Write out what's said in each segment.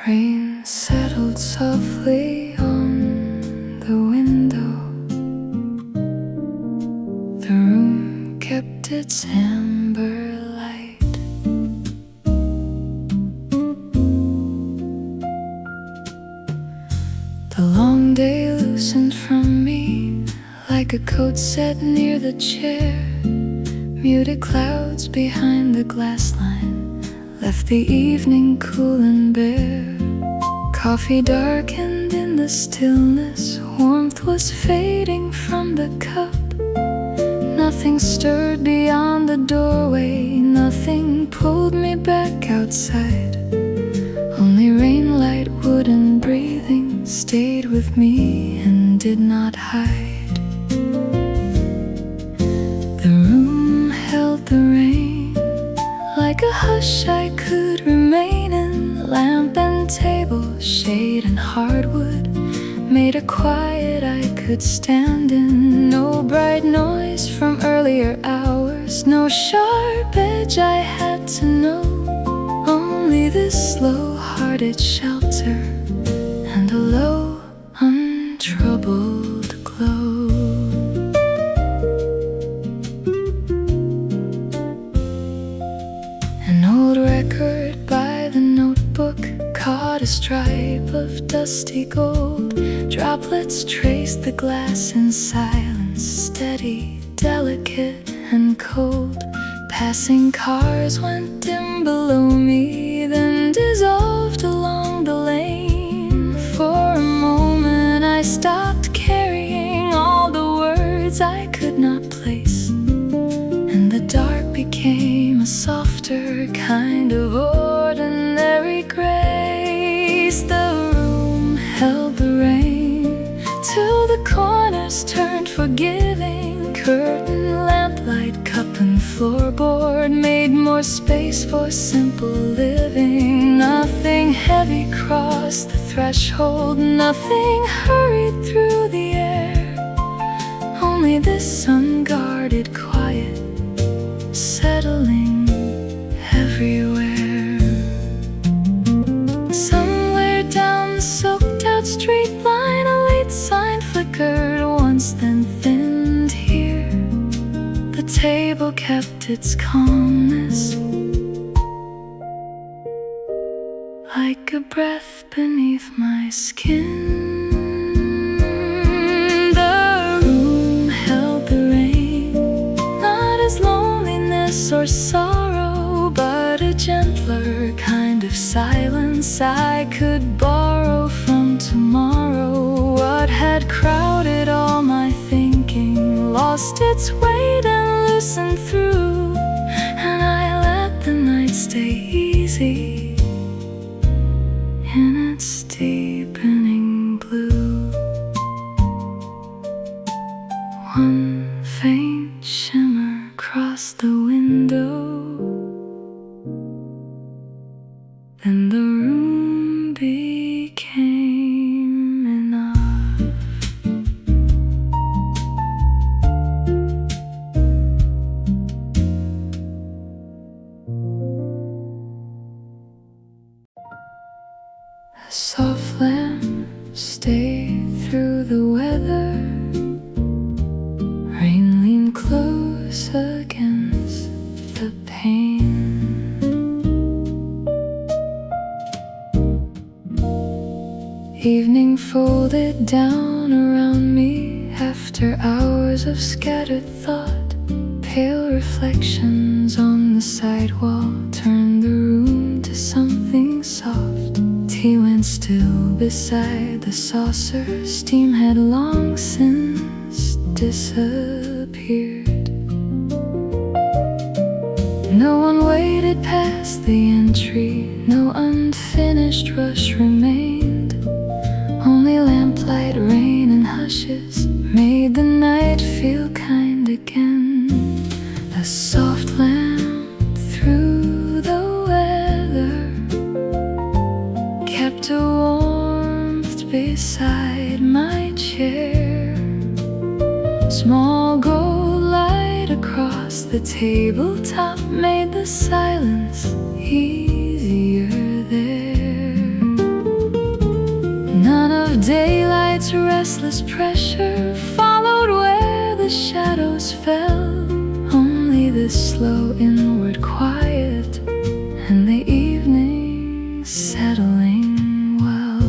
Rain settled softly on the window. The room kept its amber light. The long day loosened from me like a coat set near the chair. Muted clouds behind the glass line left the evening cool and bare. Coffee darkened in the stillness. Warmth was fading from the cup. Nothing stirred beyond the doorway. Nothing pulled me back outside. Only rain, light, wood and breathing stayed with me and did not hide. The room held the rain like a hush I could remain in. Lamp and table, shade and hardwood made a quiet I could stand in. No bright noise from earlier hours, no sharp edge I had to know. Only this slow-hearted shelter and a low, untroubled glow. An old record by the notebook caught a stripe of dusty gold. Droplets traced the glass in silence, steady, delicate and cold. Passing cars went dim below me, then dissolved along the lane. For a moment I stopped carrying all the words I could not place, and the dark became a softer kind of ordinary grace. The room held the rain till the corners turned forgiving. Curtain, lamplight, cup and floorboard made more space for simple living. Nothing heavy crossed the threshold, nothing hurried through the air. Only this unguarded quiet settling everywhere. Somewhere down the soaked out straight line, a late sign flickered once, then thinned here. The table kept its calmness, like a breath beneath my skin. The room held the rain, not as loneliness or sorrow, but a gentler kind of silence I could borrow from tomorrow. What had crowded all my thinking lost its weight and loosened through, and I let the night stay easy in its deepening blue. One faint shimmer crossed the window, then the room became enough. A soft lamp stayed through the weather. Rain leaned close against the pane. Evening folded down around me after hours of scattered thought. Pale reflections on the sidewall turned the room to something soft. Tea went still beside the saucer. Steam had long since disappeared. No one waited past the entry. No unfinished rush remained. Only lamplight, rain and hushes made the night feel kind again. A soft lamp through the weather kept a warmth beside my chair. Small gold light across the tabletop made the silence easier there. less pressure followed where the shadows fell. Only this slow inward quiet and the evening settling well.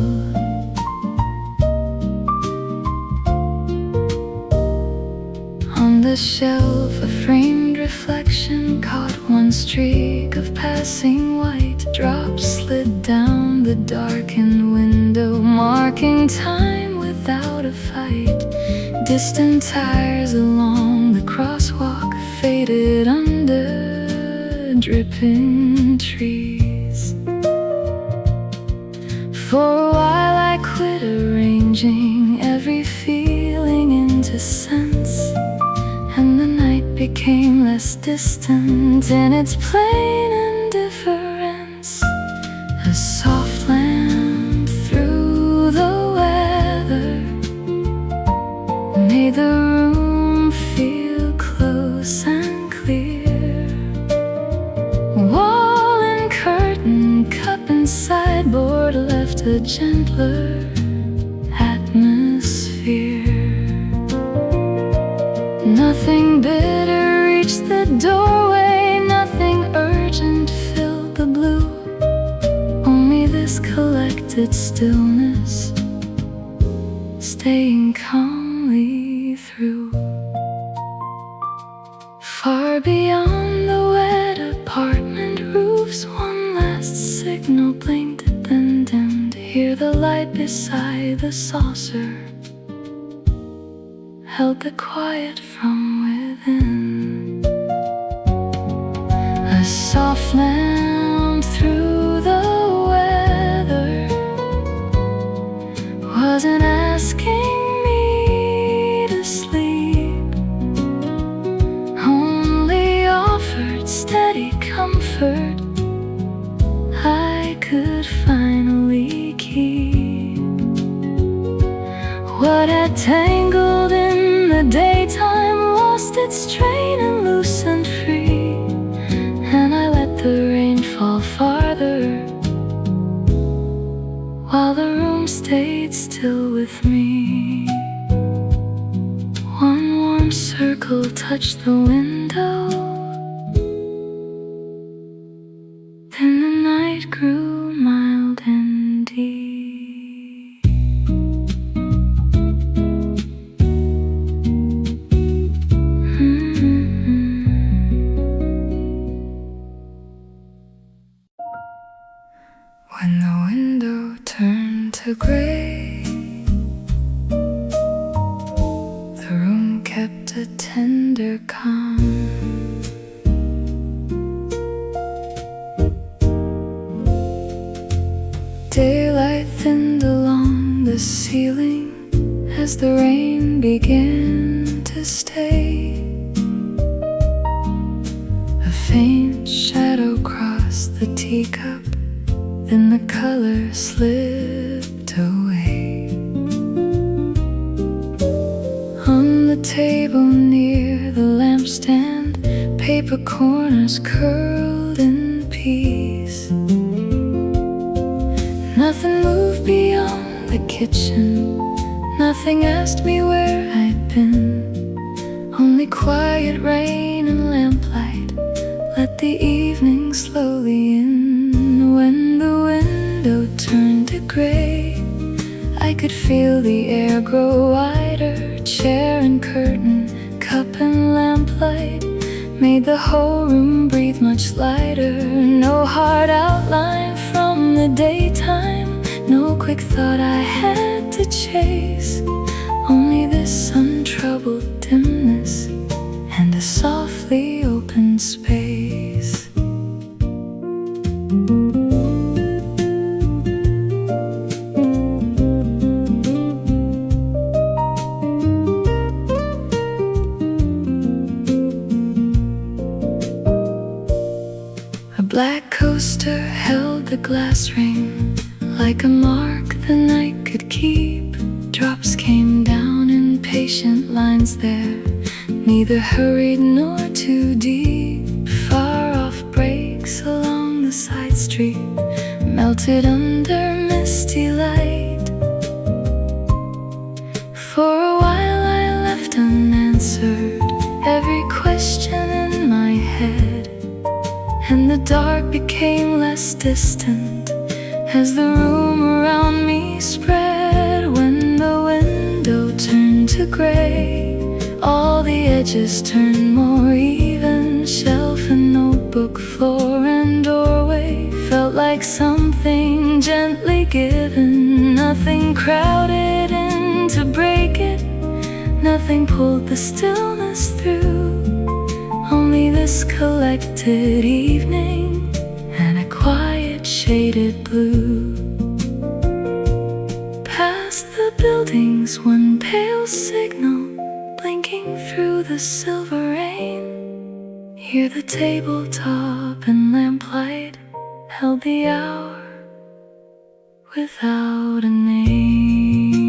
On the shelf a framed reflection caught one streak of passing white. Drops slid down the darkened window, marking time without a fight. Distant tires along the crosswalk faded under dripping trees. For a while I quit arranging every feeling into sense, and the night became less distant in its plain indifference. A soft lamp through the weather made the room feel close and clear. Wall and curtain, cup and sideboard left a gentler atmosphere. Nothing bitter reached the doorway, nothing urgent filled the blue. Only this collected stillness, staying calmly through. Far beyond the wet apartment roofs, one last signal blinked, then dimmed. Here the light beside the saucer held the quiet from within. A soft lamp through the weather wasn't asking me to sleep, only offered steady comfort I could finally keep. What had tangled in the daytime lost its train and loosened free, and I let the rain fall farther while the room stayed still with me. One warm circle touched the window, then the night grew mild and deep. When the window turned to gray, the room kept a tender calm. Daylight thinned along the ceiling as the rain began to stay. A faint shadow crossed the teacup, then the color slipped away. On the table near the lampstand, paper corners curled in peace. Nothing moved beyond the kitchen, nothing asked me where I'd been. Only quiet rain and lamplight let the evening slowly in. When the window turned to gray, I could feel the air grow wider. Chair and curtain, cup and lamplight made the whole room breathe much lighter. No hard outline from the daytime, no quick thought I had to chase. Only this untroubled dimness and a softly open space. A black coaster held the glass ring like a mark the night could keep. Drops came down in patient lines there, neither hurried nor too deep. Far off breaks along the side street melted under misty light. For a while I left unanswered every question in my head, and the dark became less distant as the room around me spread. When the window turned to gray, all the edges turned more even. Shelf and notebook, floor and doorway felt like something gently given. Nothing crowded in to break it, nothing pulled the stillness through. Only this collected evening and a quiet shaded blue. Past the buildings, one pale signal blinking through the silver rain. Here the tabletop and lamplight held the hour without a name.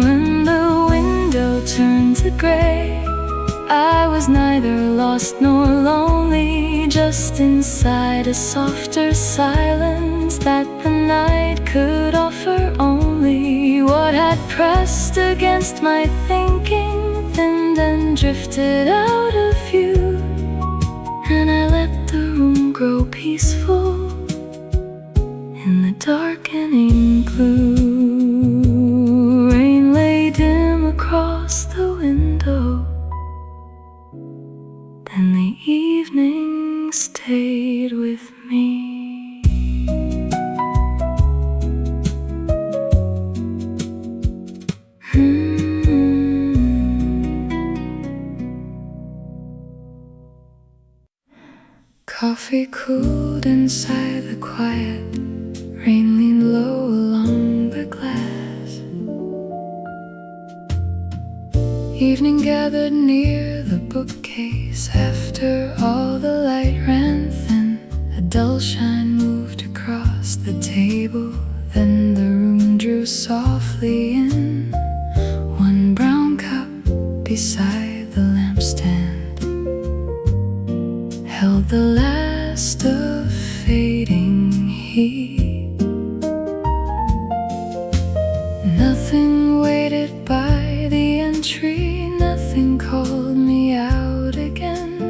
When the window turned to gray, I was neither lost nor lonely, just inside a softer silence that the night could offer only. What had pressed against my thinking thinned and drifted out of view, and I let the room grow peaceful in the darkening blue. Rain lay dim across the window, then the evening stayed with me. Coffee cooled inside the quiet, rain leaned low along the glass. Evening gathered near the bookcase. After all the light ran thin, a dull shine moved across the table. Then the room drew softly in, one brown cup beside the lampstand held the last of fading heat. Nothing waited by the entry, nothing called me out again.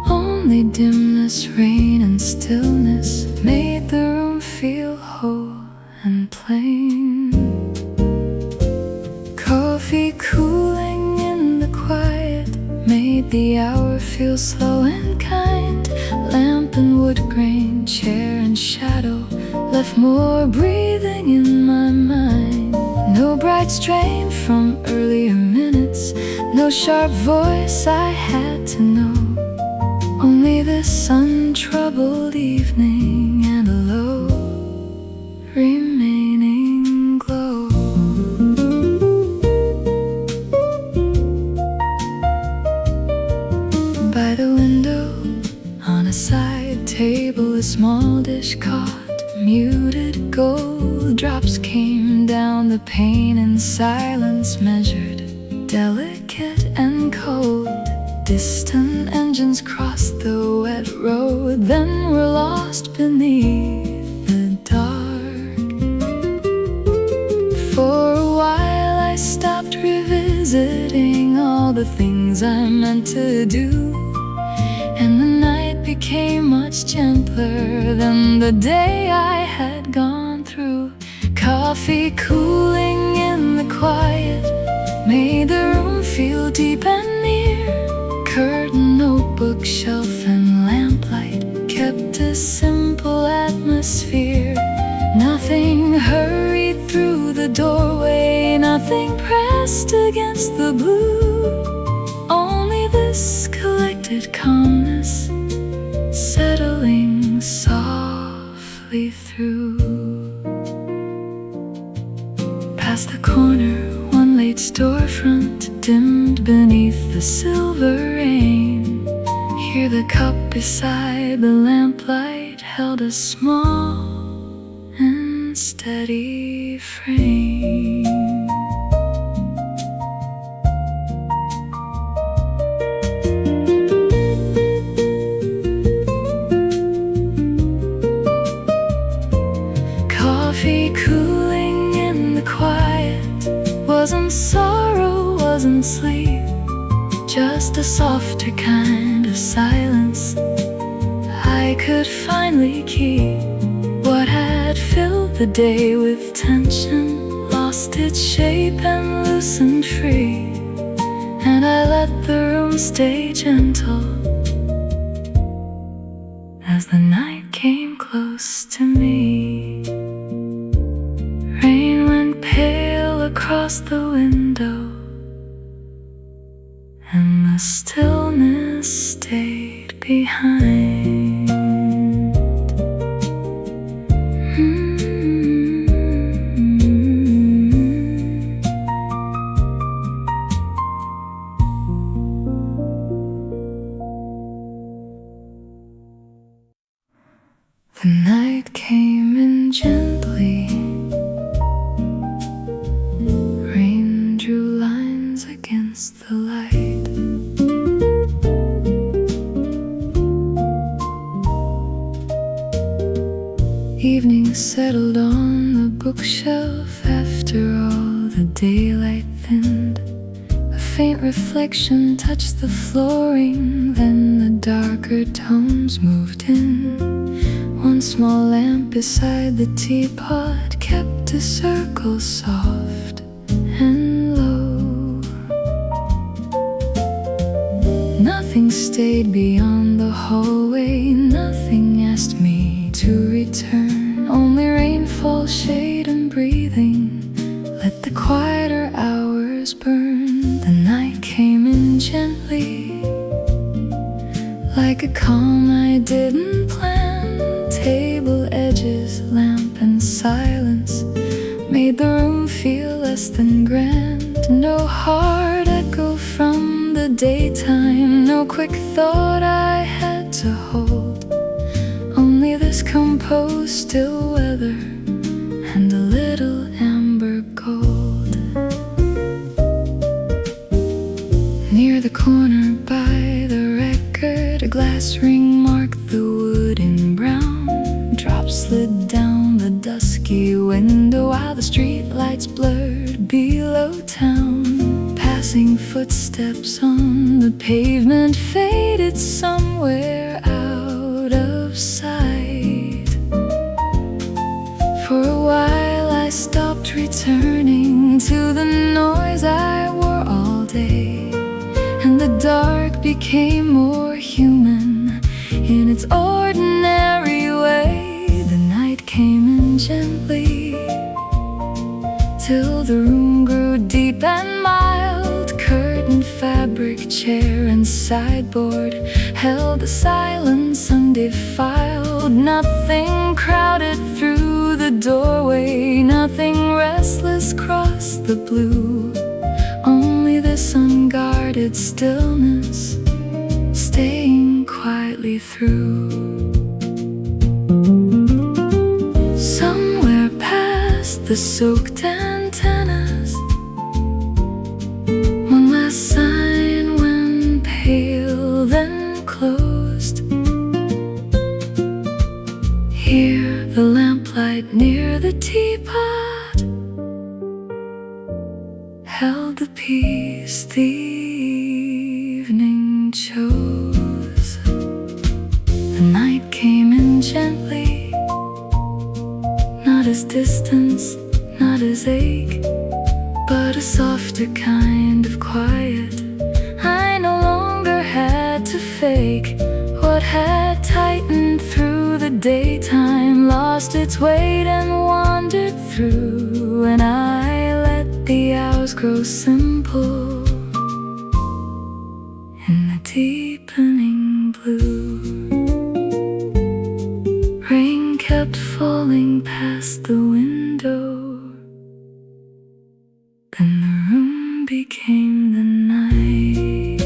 Only dimness, rain and stillness made the room feel whole and plain. Coffee cooling in the quiet made the hour feel slow and kind. Lamp and wood grain, chair and shadow left more breathing in my mind. No bright strain from earlier minutes, no sharp voice I had to know. Only this untroubled evening and a low remaining glow. By the window, on a side table, a small dish caught muted gold drops came down the pane in silence, measured, delicate and cold. Distant engines crossed the wet road, then were lost beneath the dark. For a while I stopped revisiting all the things I meant to do, and the night became much gentler than the day I had gone through. Coffee cooling in the quiet made the room feel deep and near. Curtain, notebook, shelf and lamplight kept a simple atmosphere. Nothing hurried through the doorway, nothing pressed against the blue. Only this collected calmness settling softly through. Past the corner, one late storefront dimmed beneath the silver rain. Here the cup beside the lamplight held a small and steady frame. Coffee cooling in the quiet was Wasn't sorrow, wasn't sleep, just a softer kind of silence. I could finally keep what had filled the day with tension, lost its shape and loosened free. And I let the room stay gentle as the night came close to me. Rain went pale across the window, and the stillness stayed behind. The night came in gently. Rain drew lines against the light. Evening settled on the bookshelf after all the daylight thinned. A faint reflection touched the flooring, then the darker tones moved in. One small lamp beside the teapot kept a circle soft and low. Nothing stayed beyond the hallway, nothing asked me to return. Only rainfall, shade and breathing let the quieter hours burn. The night came in gently, like a calm I didn't plan. Table edges, lamp and silence made the room feel less than grand. No hard echo from the daytime, no quick thought I had to hold. Only this composed still weather and a little amber gold. Near the corner by the record, a glass ring marked the wood in brown. Drops slid down the dusky window while the street lights blurred below town. Passing footsteps on the pavement faded somewhere out of sight. For a while I stopped returning to the noise I wore all day, and the dark became more human in its ordinary way. The night came in gently till the room grew deep and mild. Curtain, fabric, chair and sideboard held the silence undefiled. Nothing crowded through the doorway, nothing restless crossed the blue. Only this unguarded stillness staying quietly through. Somewhere past the soaked antennas, one last sign went pale then closed. Here the lamplight near the teapot held the peace the evening chose. The night came in gently, not as distance, not as ache, but a softer kind of quiet. I no longer had to fake. What had tightened through the daytime lost its weight and wandered through, and I let the hours grow simple in the deepening blue. Rain kept falling past the window, then the room became the night.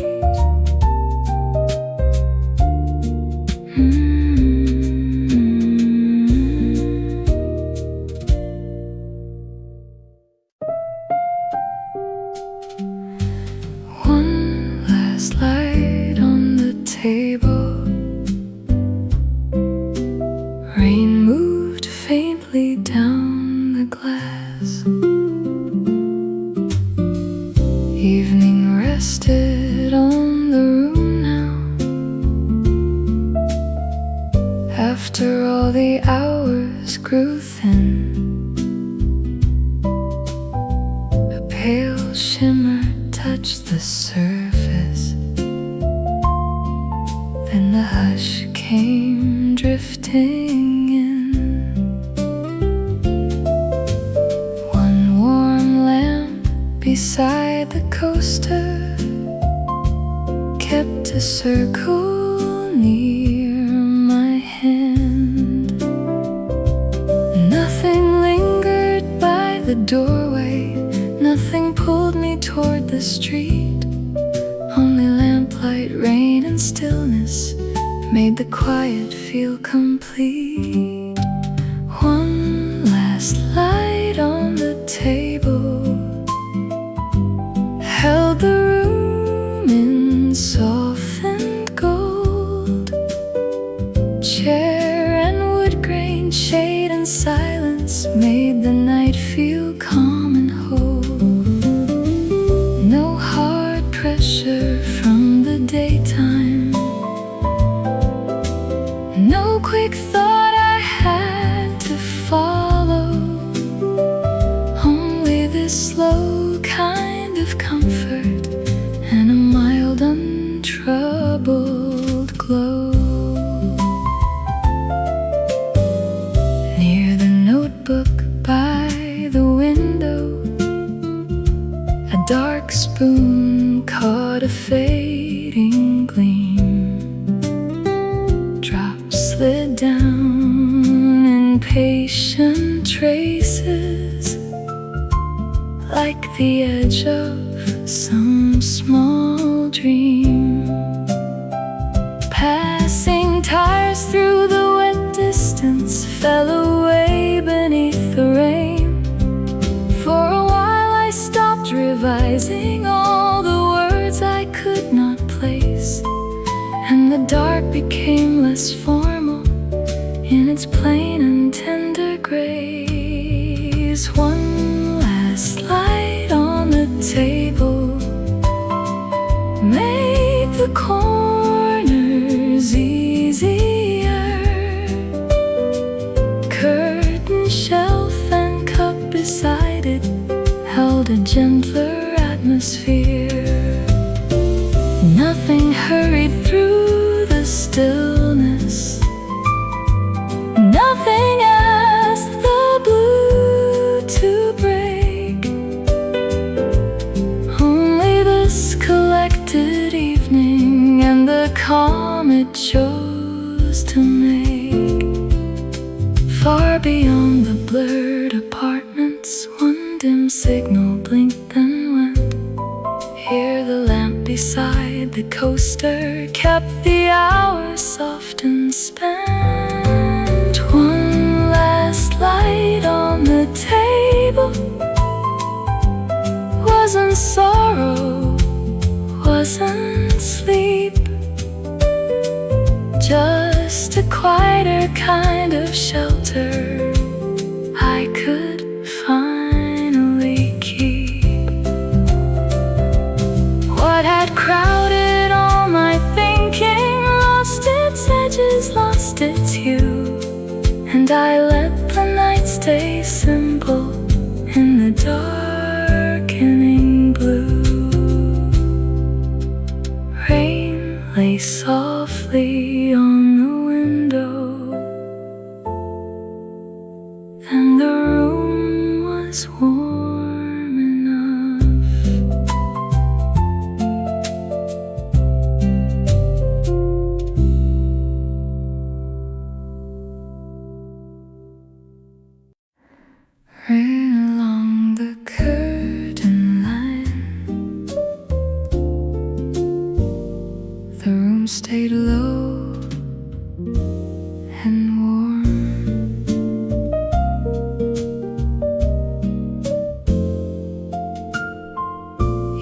One last light on the table. Rain moved faintly down the glass. After all the hours grew thin, a pale shimmer touched the surface. Then the hush came drifting in. One warm lamp beside the coaster kept a circle near my hand. Nothing lingered by the doorway, nothing pulled me toward the street. Only lamplight, rain and stillness made the quiet feel complete. One last light on the table held the room in softened gold. Chair and wood grain, shade and silence made the night feel calm and whole. No hard pressure from the daytime, no quick thought I had to follow. Only this slow kind of comfort and a mild untroubled glow. Near the notebook by the window, a dark spoon caught a fading gleam. Drops slid down in patient traces, like the edge of some small dream. Passing tires through the wet distance fell away beneath the rain. For a while I stopped revising all the words I could not place, and the dark became less formal in its plain and tender grace. One last light on the table made the corners easier. Curtain, shelf and cup beside it held a gentler atmosphere. Nothing hurried through the stillness, nothing asked the blue to break. Only this collected evening and the calm it chose to make. Far beyond the blurred apartments, one dim signal blinked then went. Here the lamp beside the coaster kept the hours soft and spent. One last light on the table wasn't sorrow, wasn't sleep, just a quieter kind of shelter I could finally keep. What had crowded all my thinking lost its edges, lost its hue, and I let the night stay simple in the darkening blue. Rain lay softly on the window, and the room was warm enough. Ran along the curtain line, the room stayed low and warm.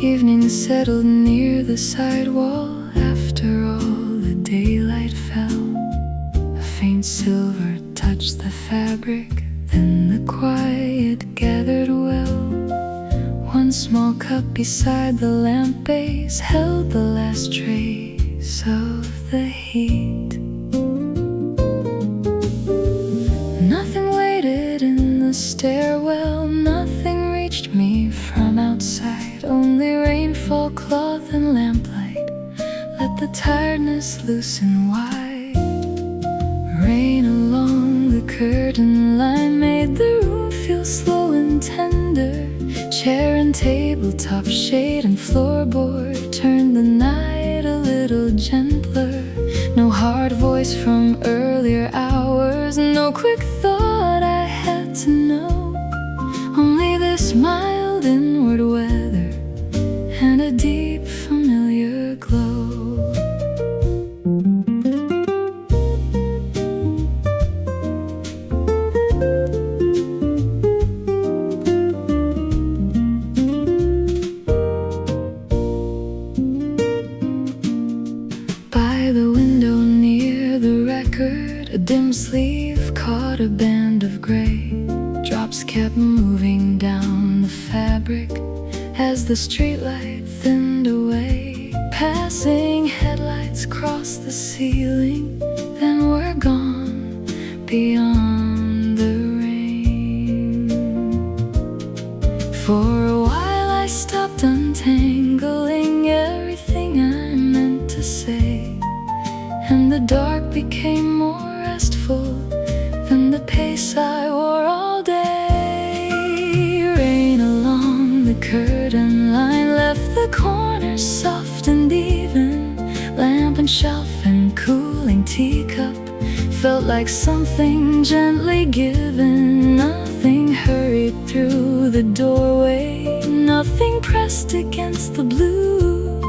Evening settled near the sidewall. After all, the daylight fell. A faint silver touched the fabric, then the quiet gathered well. One small cup beside the lamp base held the last trace of the heat. loose and wide. Rain along the curtain line made the room feel slow and tender. Chair and tabletop, shade and floorboard turned the night a little gentler. No hard voice from earlier hours, no quick thought I had to know. Only this mild inward weather and a deep familiar glow. By the window near the record, a dim sleeve caught a band of gray. Drops kept moving down the fabric as the streetlight thinned away. Passing headlights crossed the ceiling, then were gone beyond the rain. For a while I stopped untangling everything I meant to say, and the dark became more restful than the pace I wore all day. Rain along the curtain line left the corners soft and even. Lamp and shelf and cooling teacup felt like something gently given. Nothing hurried through the doorway, nothing pressed against the blue.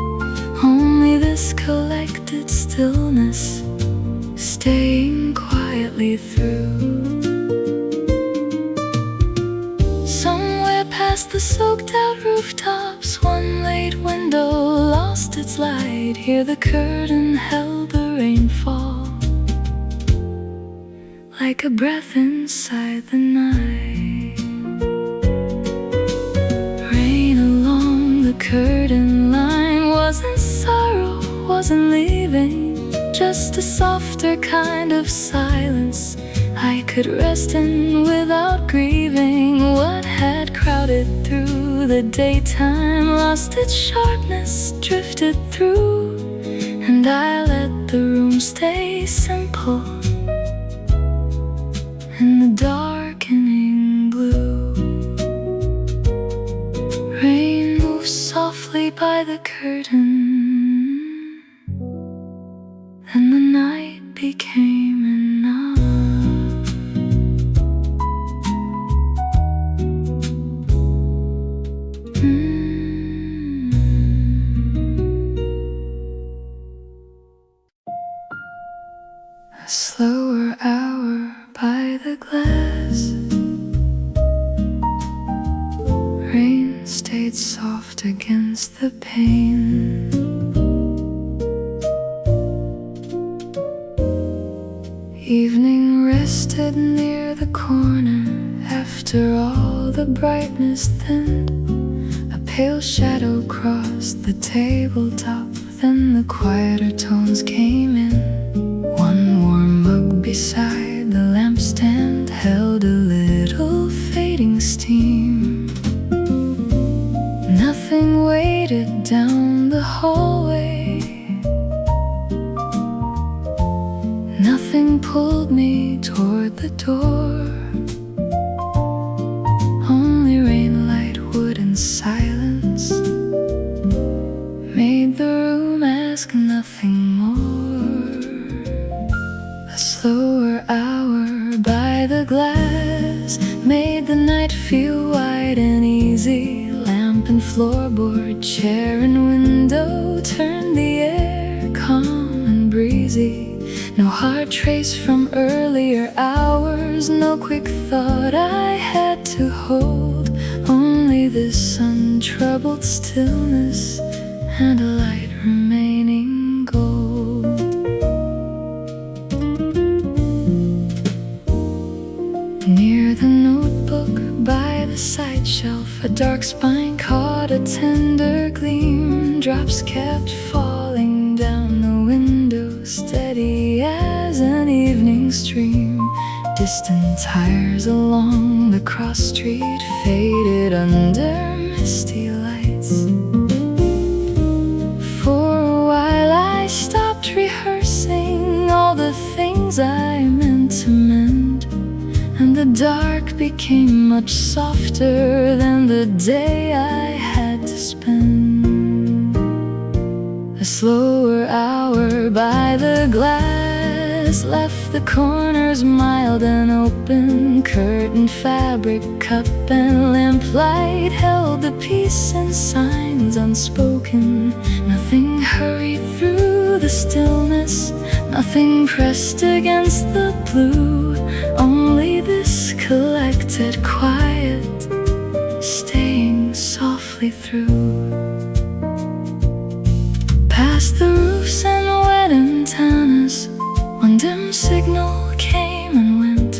Only this collected stillness, staying quietly through. Somewhere past the soaked out rooftops, one late window lost its light. Here the curtain held the rainfall, like a breath inside the night. Rain along the curtain line wasn't sorrow, wasn't leaving, just a softer kind of silence I could rest in without grieving. What had crowded through the daytime lost its sharpness, drifted through, and I let the room stay simple in the darkening blue. Rain moves softly by the curtain, and the night became enough. A slower hour by the glass. Rain stayed soft against the pane. Evening rested near the corner. After all the brightness thinned, a pale shadow crossed the tabletop. Then the quieter tones came in. One warm mug beside the lampstand held a little fading steam. Nothing waited down the hallway, nothing pulled me toward the door. Only rain, light, wood, and silence made the room ask nothing more. A slower hour by the glass made the night feel wide and easy. Lamp and floorboard, chair and window turned the air calm and breezy. No hard trace from earlier hours, no quick thought I had to hold. Only this untroubled stillness and a light remaining gold. Near the notebook by the side shelf, a dark spine caught a tender gleam. Drops kept falling down the window, steady as an evening stream. Distant tires along the cross street faded under misty lights. For a while I stopped rehearsing I meant to mend, and the dark became much softer than the day I had to spend. A slower hour by the glass left the corners mild and open. Curtain fabric, cup and lamplight held the peace and signs unspoken. Nothing hurried through the stillness, nothing pressed against the blue. Only this collected quiet, staying softly through. Past the roofs and wet antennas, one dim signal came and went.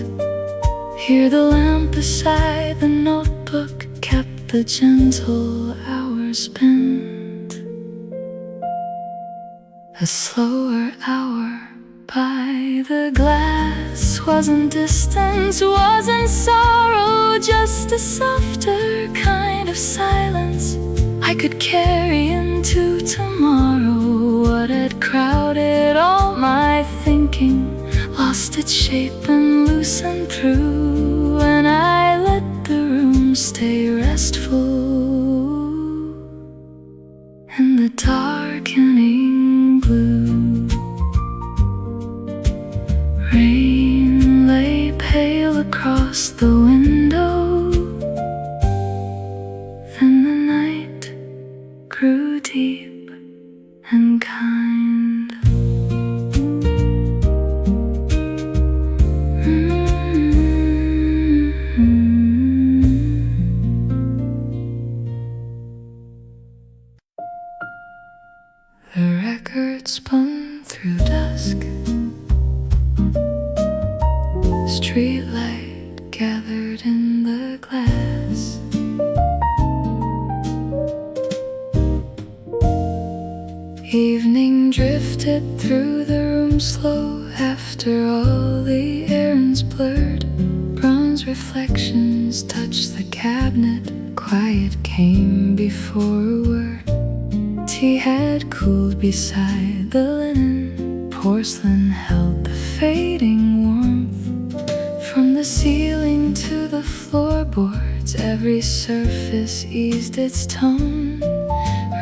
Here the lamp beside the notebook kept the gentle hours spent. A slower hour by the glass wasn't distance, wasn't sorrow, just a softer kind of silence I could carry into tomorrow. What had crowded all my thinking lost its shape and loosened through, and I let the room stay restful in the darkening blue. Rain lay pale across the window, then the night grew deep and kind. The record spun through dusk. Streetlight gathered in the glass. Evening drifted through the room slow. After all the errands blurred, bronze reflections touched the cabinet. Quiet came before a word. Tea had cooled beside the linen. Porcelain held the fading warmth. From the ceiling to the floorboards, every surface eased its tone.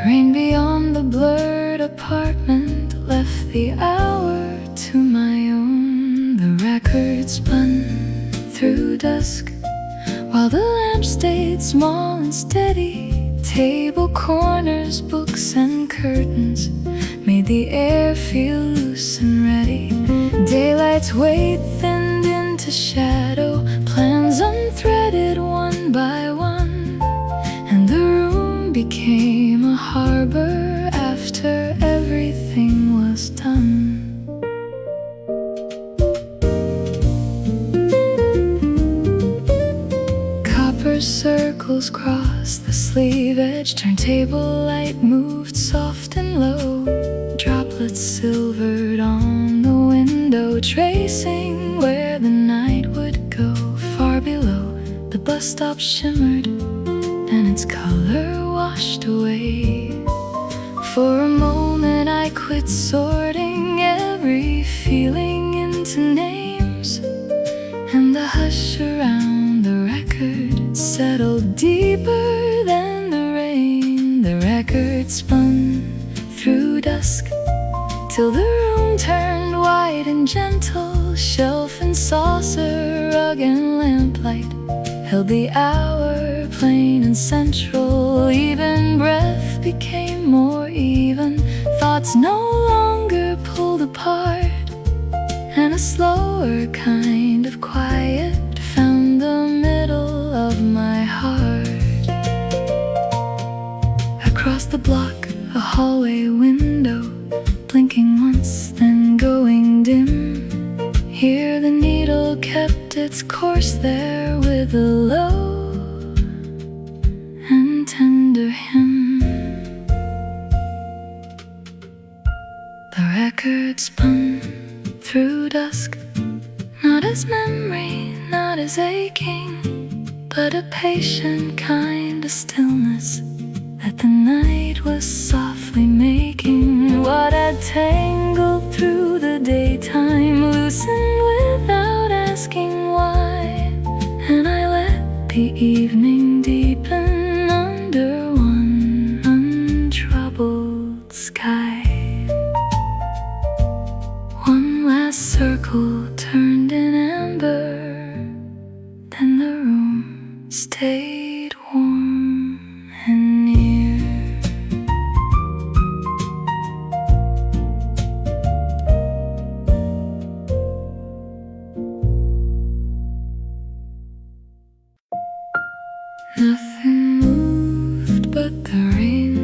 Rain beyond the blurred apartment left the hour to my own. The record spun through dusk, while the lamp stayed small and steady. Table corners, books and curtains made the air feel loose and ready. Daylight's weight thinned into shadow, plans unthreaded one by one, and the room became a harbor after everything was done. Copper circles crossed the sleeve edge. Turntable light moved soft and low. Droplets silvered on the window, tracing where the night would go. Far below, the bus stop shimmered, then its color washed away. For a moment I quit sorting every feeling into names, and the hush around the record settled deeper than the rain. The record spun through dusk till the room turned white and gentle. Shelf and saucer, rug and lamplight held the hour plain and central. Even breath became more even, thoughts no longer pulled apart, and a slower kind of quiet found the middle of my heart. Across the block, a hallway window, blinking once, then going dim. Here the needle kept its course there with a low and tender hymn. The record spun through dusk, not as memory, not as aching, but a patient kind of stillness that the night was softly making what had tangled through the daytime loosen without asking why. And I let the evening deepen under one untroubled sky. One last circle turned in amber, then the room stayed warm and near. Nothing moved but the rain.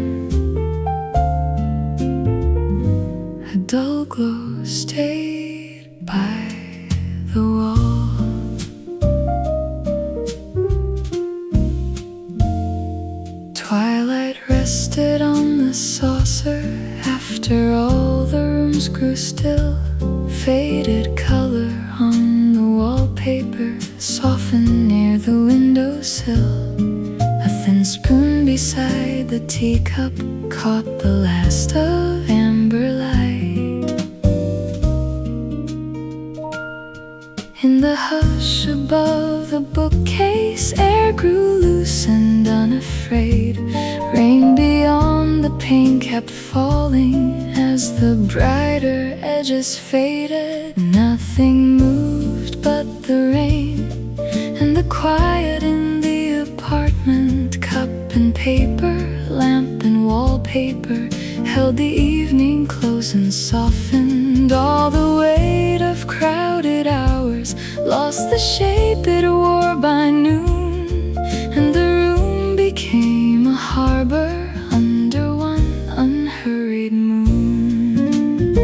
A dull glow stayed by the wall. Twilight rested on the saucer. After all the rooms grew still. Faded color on the wallpaper softened near the windowsill. A thin spoon beside the teacup caught the last of amber light. In the hush above the bookcase, air grew loose and unafraid. Rain beyond the pane kept falling as the brighter edges faded. Nothing moved but the rain and the quiet in the apartment. Cup and paper, lamp and wallpaper held the evening close and softened. All the weight of crowded hours lost the shape it wore by noon, and the room became a harbor under one unhurried moon.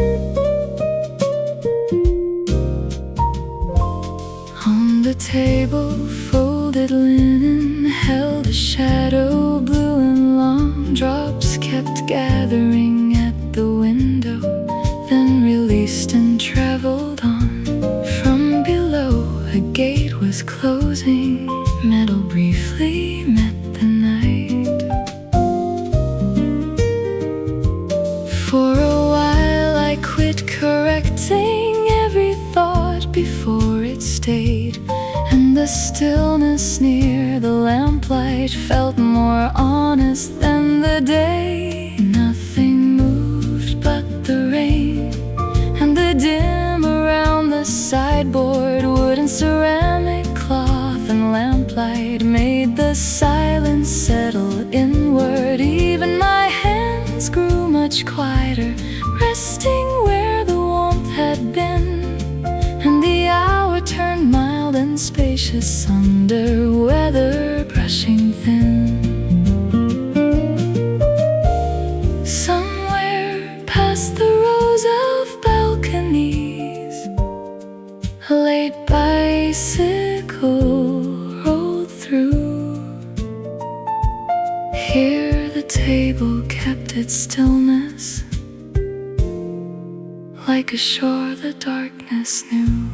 On the table, folded linen held a shadow, blue and long. Drops kept gathering at the window, then released and traveled on. From below, a gate was closing. Metal briefly met the night. For a while I quit correcting every thought before it stayed, and the stillness near the lamplight felt more honest than the day. Nothing moved but the rain and the dim around the sideboard. Wood and ceramic, cloth and lamplight made the silence settle inward. Even my hands grew much quieter, resting where the warmth had been, and the hour turned mild and spacious under weather brushing thin. Somewhere past the rows of balconies, a late bicycle rolled through. Here the table kept its stillness, like a shore the darkness knew.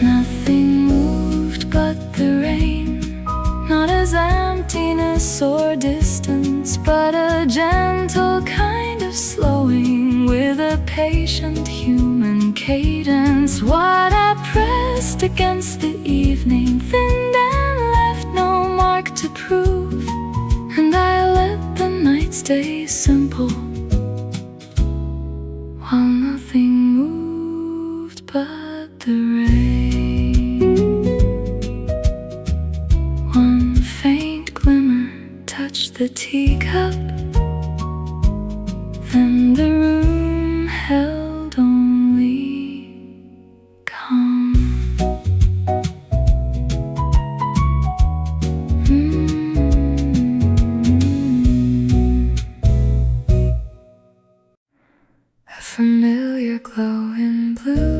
Nothing moved but the rain, not as emptiness or distance, but a gentle kind of slowing with a patient human cadence. What I pressed against the evening thinned and left no mark to prove, and I let the night stay simple while nothing moved but the rain. One faint glimmer touched the teacup, then the room held only calm. A familiar glow in blue.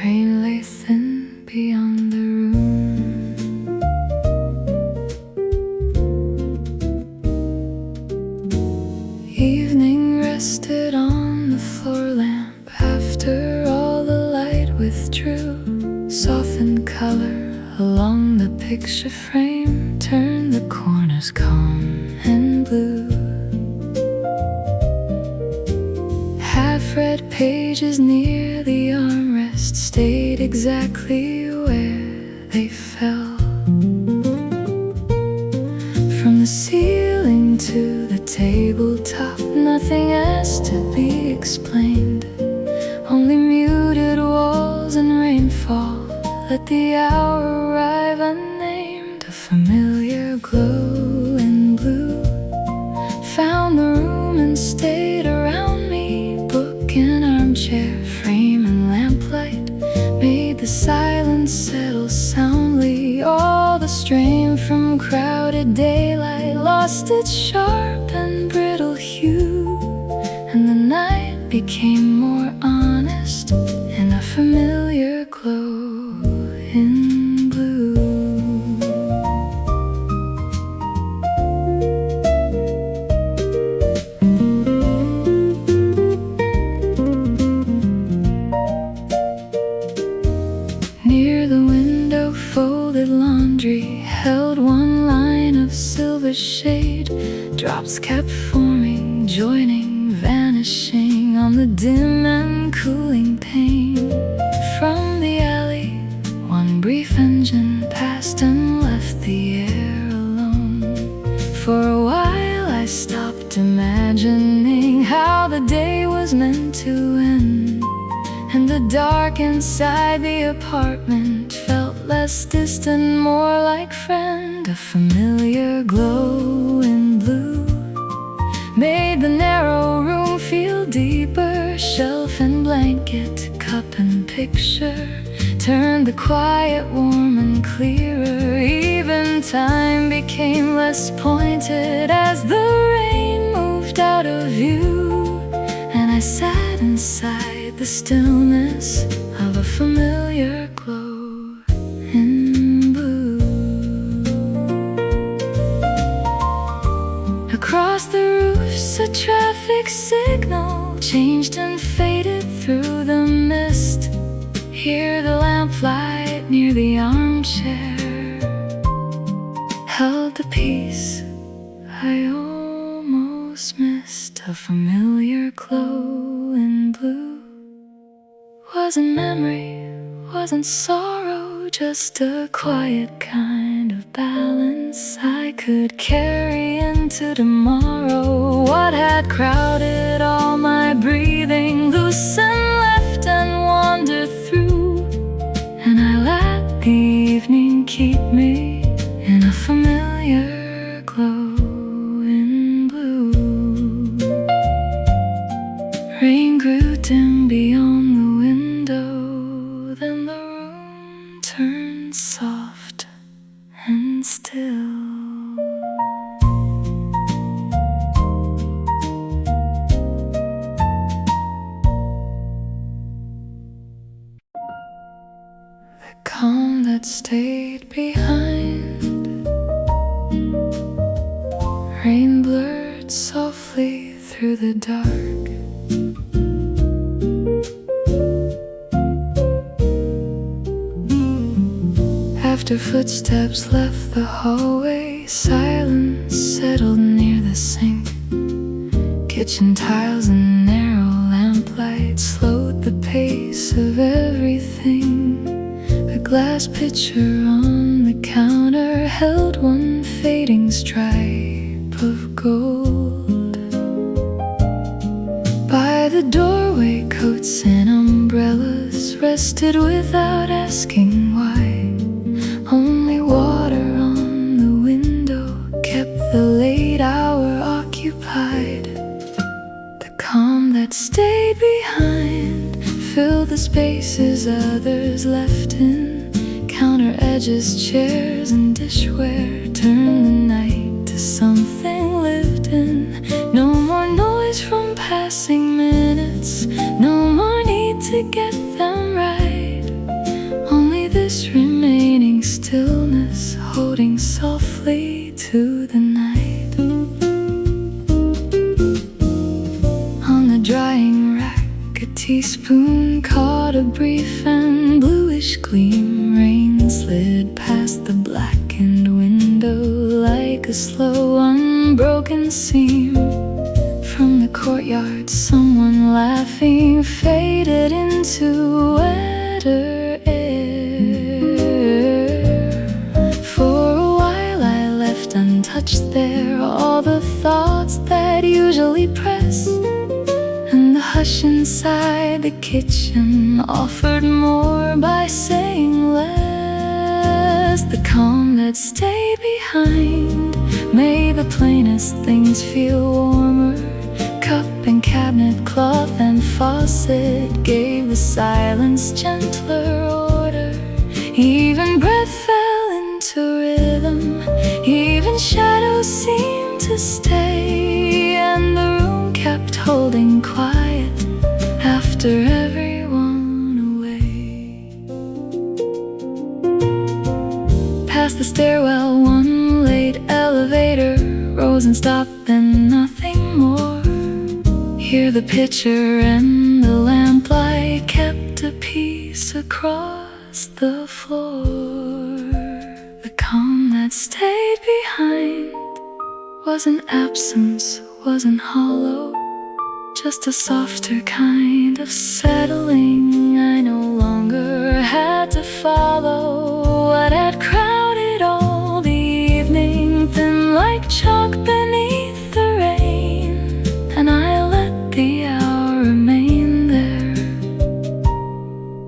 Rain lay thin beyond the room. Evening rested on the floor lamp after all the light withdrew. Softened color along the picture frame, turned the corners calm and blue. Half-read pages near the armrest stayed exactly where they fell. From the ceiling to the tabletop, nothing asked to be explained. Only muted walls and rainfall. Let the hour arrive unnamed. A familiar glow in blue found the room and stayed around me. Book and armchair, frame and lamplight made the silence settle soundly. All the strain from crowded daylight lost its sharp and brittle hue, and the night became more honest in a familiar glow in blue. Near the window, folded laundry held one line of silver shade. Drops kept forming, joining, vanishing on the dim and cooling pane. From the alley, one brief engine passed and left the air alone. For a while I stopped imagining how the day was meant to end, and the dark inside the apartment felt less distant, more like friend. A familiar glow in blue made the narrow room feel deeper. Shelf and blanket, cup and picture turned the quiet warm and clearer. Even time became less pointed as the rain moved out of view, and I sat inside the stillness of a familiar glow in blue. Across the roofs a traffic signal changed and faded through the mist. Here the lamplight near the armchair held the peace I almost missed. A familiar glow in blue wasn't memory, wasn't sorrow, just a quiet kind of balance I could carry into tomorrow. What had crowded all my breathing loosened, left and wandered through, and I let the evening keep me in a familiar glow in blue. Rain grew dim beyond the window, then the room turned soft and still. The calm that stayed behind, rain blurred softly through the dark. After footsteps left the hallway, silence settled near the sink. Kitchen tiles and narrow lamplight slowed the pace of everything. A glass pitcher on the counter held one fading stripe of gold. By the doorway, coats and umbrellas rested without asking why. Only water on the window kept the late hour occupied. The calm that stayed behind filled the spaces others left in. Counter edges, chairs and dishware turned the night to something lived in. No more noise from passing minutes, no more need to get them right. Only this remaining stillness holding softly to the night. On the drying rack, a tea teaspoon caught a brief and bluish gleam. Rain slid past the blackened window like a slow unbroken seam. From the courtyard, someone laughing faded into wetter air. For a while I left untouched there all the thoughts that usually press, and the hush inside the kitchen offered more by saying less. The calm that stayed behind made the plainest things feel warmer. Cup and cabinet, cloth and faucet gave the silence gentler order. Even breath fell into rhythm, even shadows seemed to stay, and the room kept holding quiet after everyone away. Past the stairwell, one late elevator rose and stopped, then nothing more. Here the picture and the lamplight kept a peace across the floor. The calm that stayed behind wasn't absence, wasn't hollow, just a softer kind of settling. I no longer had to follow what had crowded all the evening, thin like chalk beneath the rain, and I let the hour remain there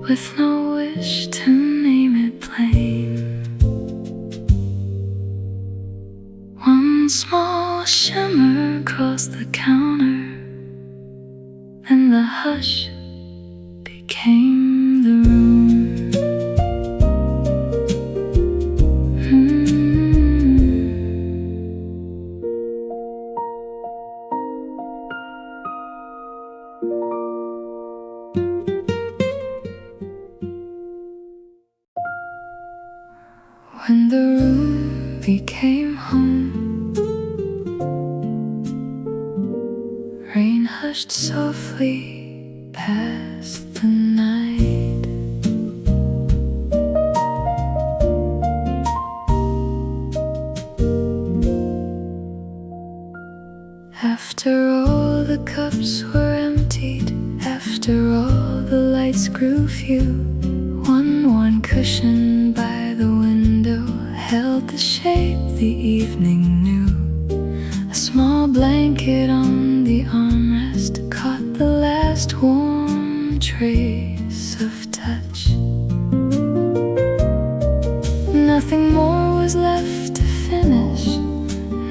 with no wish to name it plain. One small shimmer across the counter, and the hush became the room. When the room became home, rain hushed softly past the night. After all the cups were emptied, after all the lights grew few, one worn cushion by the window held the shape the evening knew. A small blanket on the armrest caught the last warm trace of touch. Nothing more was left to finish,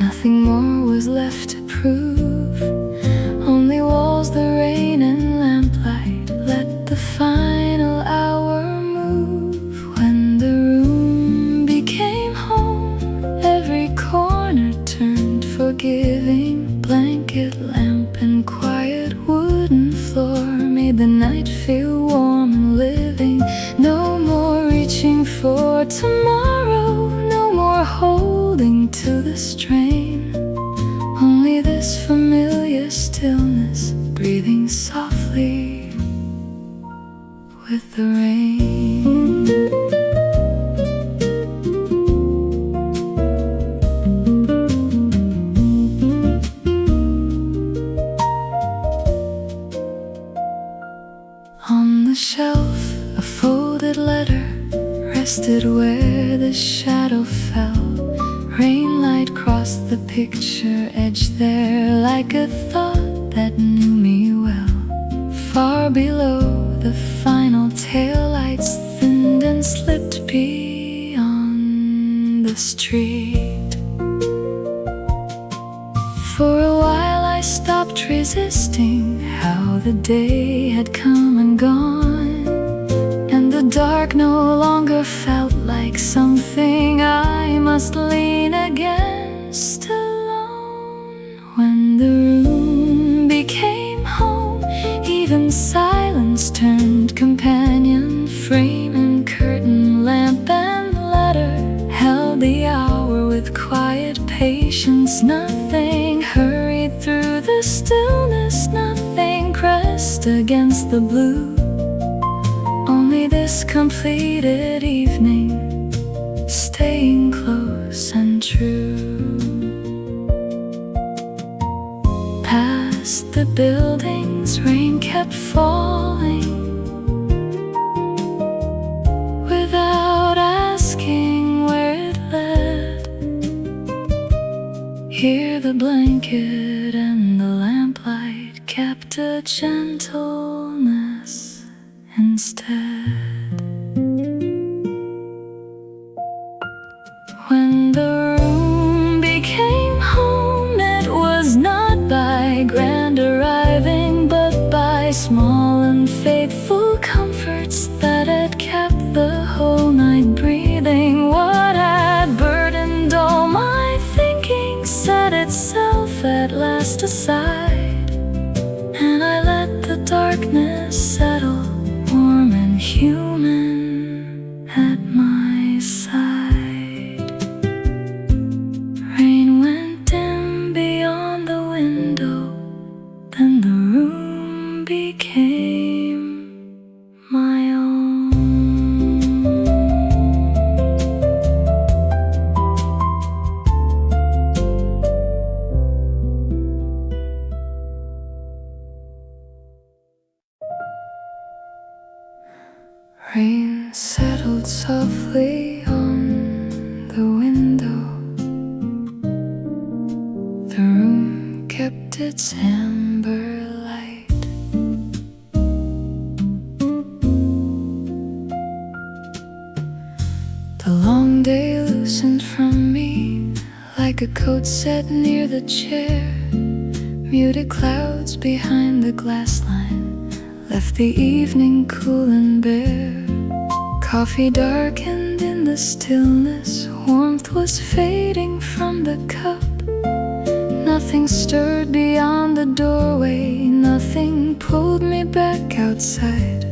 nothing more was left to prove. Only walls, the rain and lamplight let the final hour move. When the room became home, every corner turned forgiving. Blanket, lamp and quiet wooden floor made the night feel warm and living. No more reaching for tomorrow, no more holding to the strain. Only this familiar stillness, breathing softly with the rain. On the shelf, a folded letter rested where the shadow fell. Rain light crossed the picture edge there like a thought that knew me well. Far below, the final taillights thinned and slipped beyond the street. For a while I stopped resisting how the day had come and gone, and the dark no longer felt like something I must lean against alone. When the room became home, even silence turned companion. Frame and curtain, lamp and letter held the hour with quiet patience. Nothing hurried through the stillness, nothing pressed against the blue. Only this completed evening, staying close and true. Past the buildings, rain kept falling without asking where it led. Here the blanket and the lamplight kept a gentleness instead. When the room became home, it was not by grand arriving, but by small and faithful comforts that had kept the whole night breathing. What had burdened all my thinking set itself at last aside, and I let the darkness settle, warm and human at my side. Rain went dim beyond the window, then the room became my own. Rain settled softly on the window. The room kept its amber light. The long day loosened from me like a coat set near the chair. Muted clouds behind the glass line left the evening cool and bare. Coffee darkened in the stillness, warmth was fading from the cup. Nothing stirred beyond the doorway, nothing pulled me back outside.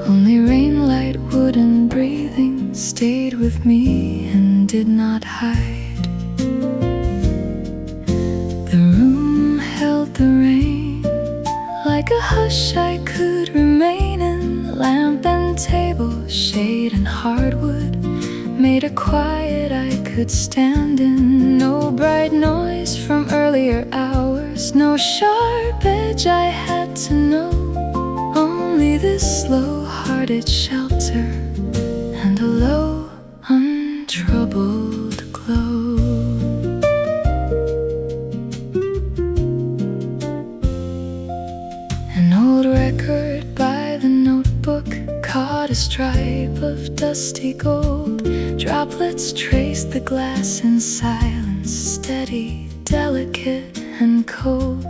Only rain, light, wood and breathing stayed with me and did not hide. The room held the rain like a hush I could remain in. Lamp and table, shade and hardwood made a quiet I could stand in. No bright noise from earlier hours, no sharp edge I had to know. Only this slow-hearted shelter and a low, untroubled glow. An old record by the notebook caught a stripe of dusty gold. Droplets traced the glass in silence, steady, delicate and cold.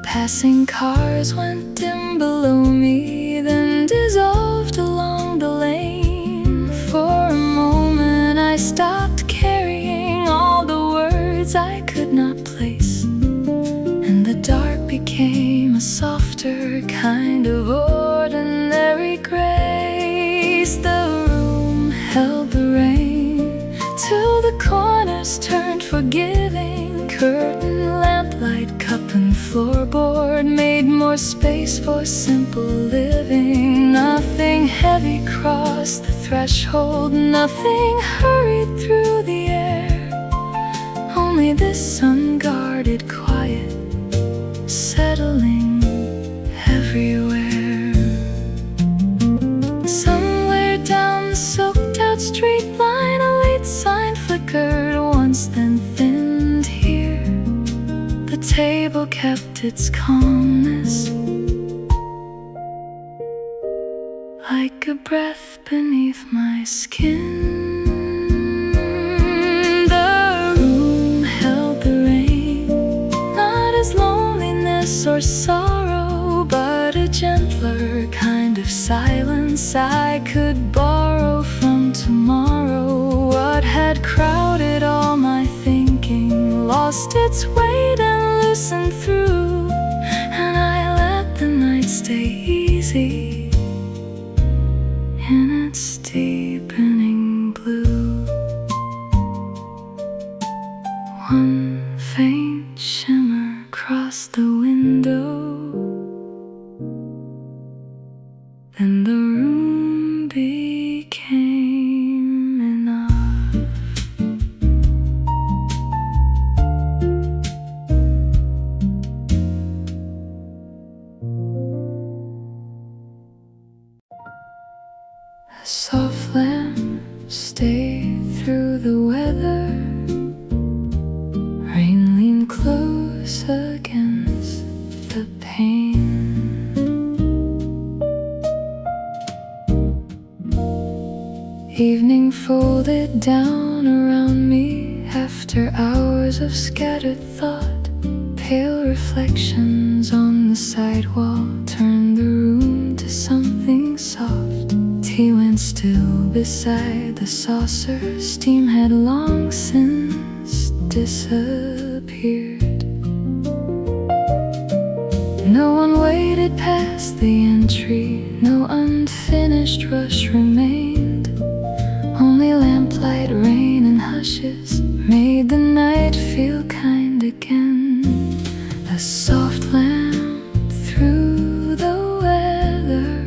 Passing cars went dim below me, then dissolved along the lane. For a moment I stopped carrying all the words I could not place, and the dark became a softer kind of ordinary grace. The room held the rain till the corners turned forgiving. Curtain, lamplight, cup and floorboard made more space for simple living. Nothing heavy crossed the threshold, nothing hurried through the air. Only this unguarded quiet settling everywhere. Somewhere down the soaked out street line, a late sign flickered once, then thinned here. The table kept its calmness, like a breath beneath my skin. The room held the rain, not as loneliness or sorrow, but a gentler kind of silence I could borrow from tomorrow. What had crowded all my thinking lost its weight and loosened through, and I let the night stay easy in its deepening blue. One faint shimmer crossed the window, Then the room became enough. A soft lamp stayed through the weather. Rain leaned close against the pane. Evening folded down around me after hours of scattered thought. Pale reflections on the sidewall turned the room to something soft. Tea went still beside the saucer. Steam had long since disappeared. No one waited past the entry. No unfinished rush remained. Only lamplight, rain, and hushes made the night feel kind again. A soft lamp through the weather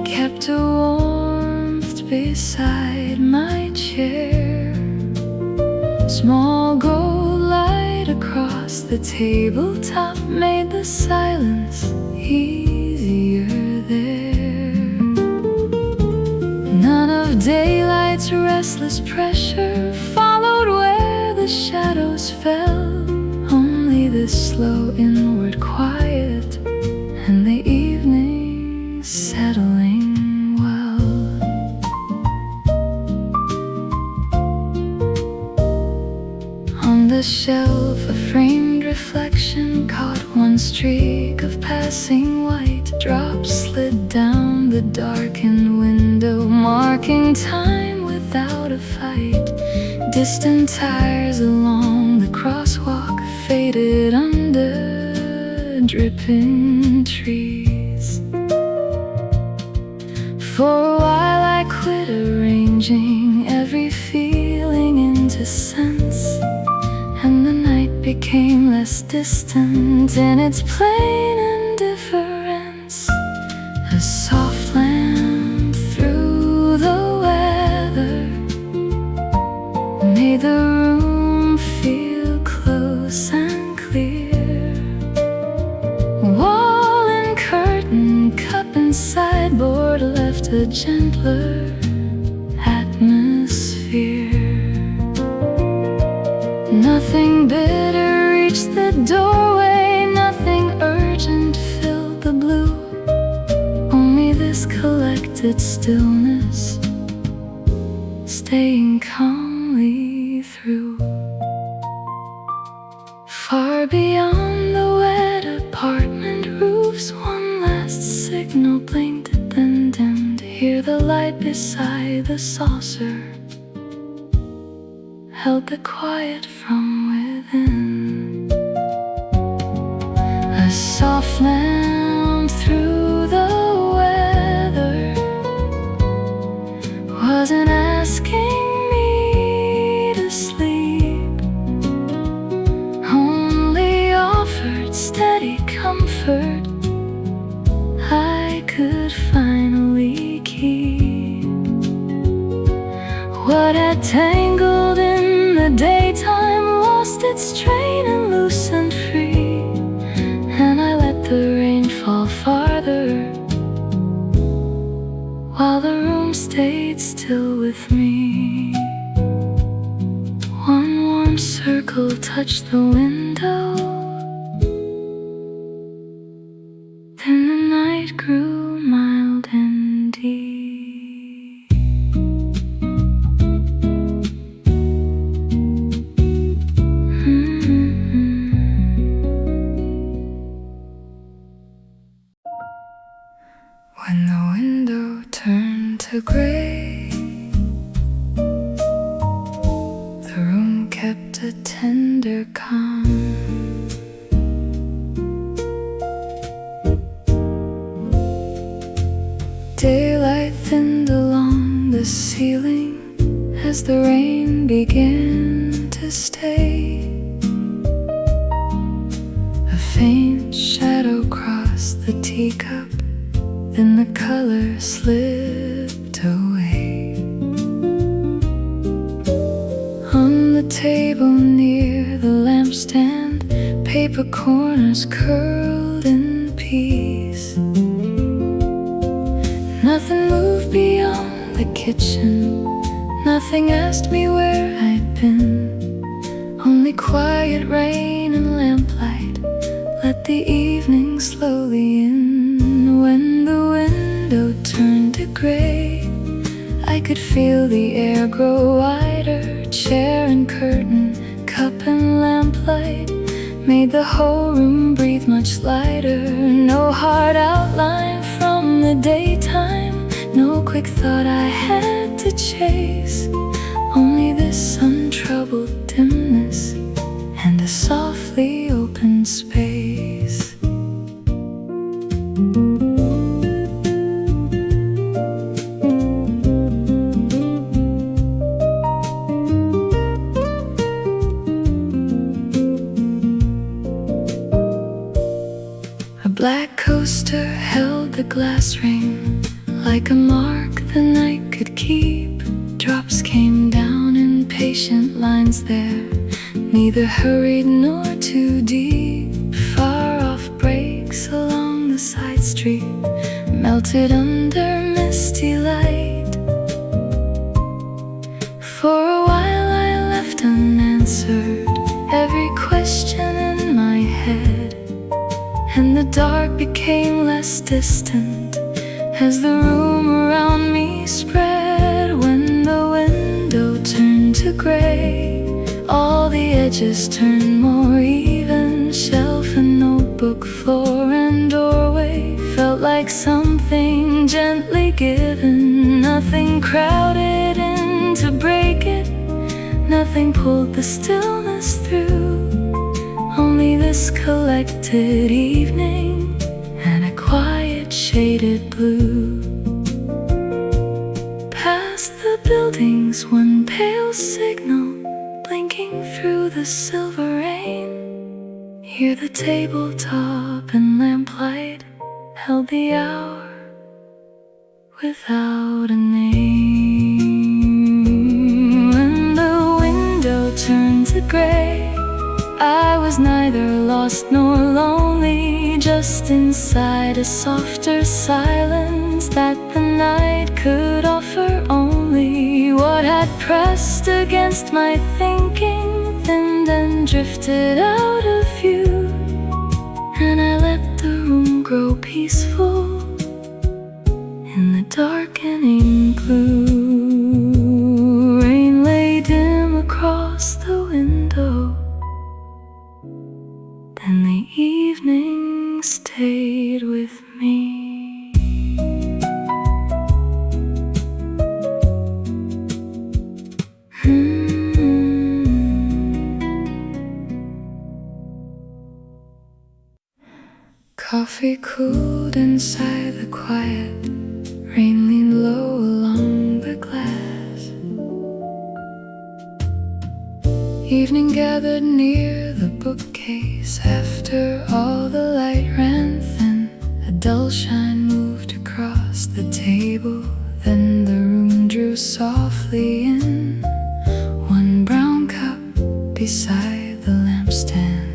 kept a warmth beside my chair. Small gold light across the tabletop made the silence easier there. None of daylight's restless pressure followed where the shadows fell. Only this slow inward quiet and the evening settling well. On the shelf a framed reflection caught one streak of passing white. Drops slid down the darkened window, marking time without a fight. Distant tires along the crosswalk faded under dripping trees. For a while I quit arranging every feeling into sense, and the night became less distant in its plain indifference. A soft lamp through the weather made the room feel close and clear. Wall and curtain, cup and sideboard left a gentler atmosphere. Nothing bitter reached the doorway, nothing urgent filled the blue. Only this collected stillness, staying calmly through. Far beyond the wet apartment roofs, one last signal blinked, then dimmed. Here the light beside the saucer held the quiet from within. A soft lamp through the weather wasn't asking me to sleep, only offered steady comfort I could finally keep. What had tangled in the daytime lost its train and loosened free, and I let the rain fall farther while the room stayed still with me. One warm circle touched the window, then the night grew mild and deep. When the window turned to gray, the room kept a tender calm. Daylight thinned along the ceiling as the rain began to stay. A faint shadow crossed the teacup, then the color slipped away. On the table near the lampstand, paper corners curled in peace. Nothing moved beyond the kitchen. Nothing asked me where I'd been. Only quiet rain and lamplight let the evening slowly in. When the window turned to gray, I could feel the air grow wider. Chair and curtain, cup and lamplight made the whole room breathe much lighter. No hard outline from the daytime, no quick thought I had to chase. Only this untroubled dimness and a softly open space. A black coaster held the glass ring like a mark the night could keep. Drops came down in patient lines there, neither hurried nor too deep. Far off breaks along the side street melted under misty light. For a while I left unanswered every question in my head, and the dark became less distant as the room around me spread. When the window turned to gray, all the edges turned more even. Shelf and notebook, floor and doorway felt like something gently given. Nothing crowded in to break it, nothing pulled the stillness through. Only this collected evening and a quiet shaded blue. Past the buildings, one pale signal blinking through the silver rain. Here the tabletop and lamplight held the hour without a name. When the window turned to gray, I was neither lost nor lonely, just inside a softer silence that the night could offer only. What had pressed against my thinking thinned and drifted out of view, and I let the room grow peaceful in the darkening blue. Rain lay dim across the window, then the evening stayed with me. Coffee cooled inside the quiet, rain leaned low along the glass. Evening gathered near the bookcase. After all the light ran thin, a dull shine moved across the table. Then the room drew softly in. One brown cup beside the lampstand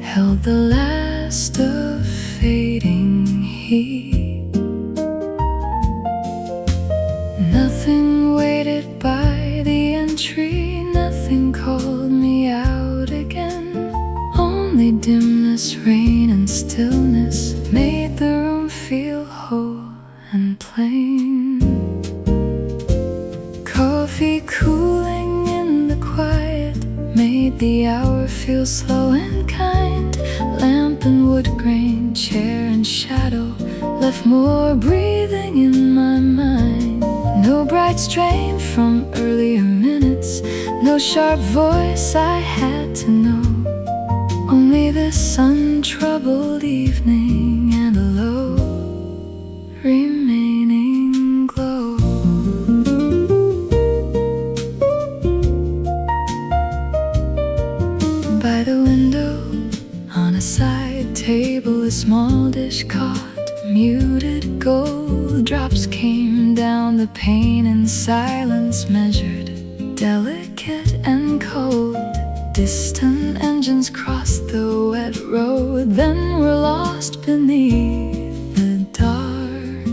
held the last of fading heat. Nothing waited by the entry, nothing called me out again. Only dimness, rain and stillness made the room feel whole and plain. Coffee cooling in the quiet made the hour feel slow and kind. Lamp and wood grain, chair and shadow left more breathing in my mind. No bright strain from earlier minutes, no sharp voice I had to know. Only this untroubled evening and a low remaining glow. By the window, on a side table, a small dish caught muted gold drops came down the pane in silence, measured, delicate and cold. Distant engines crossed the wet road, then were lost beneath the dark.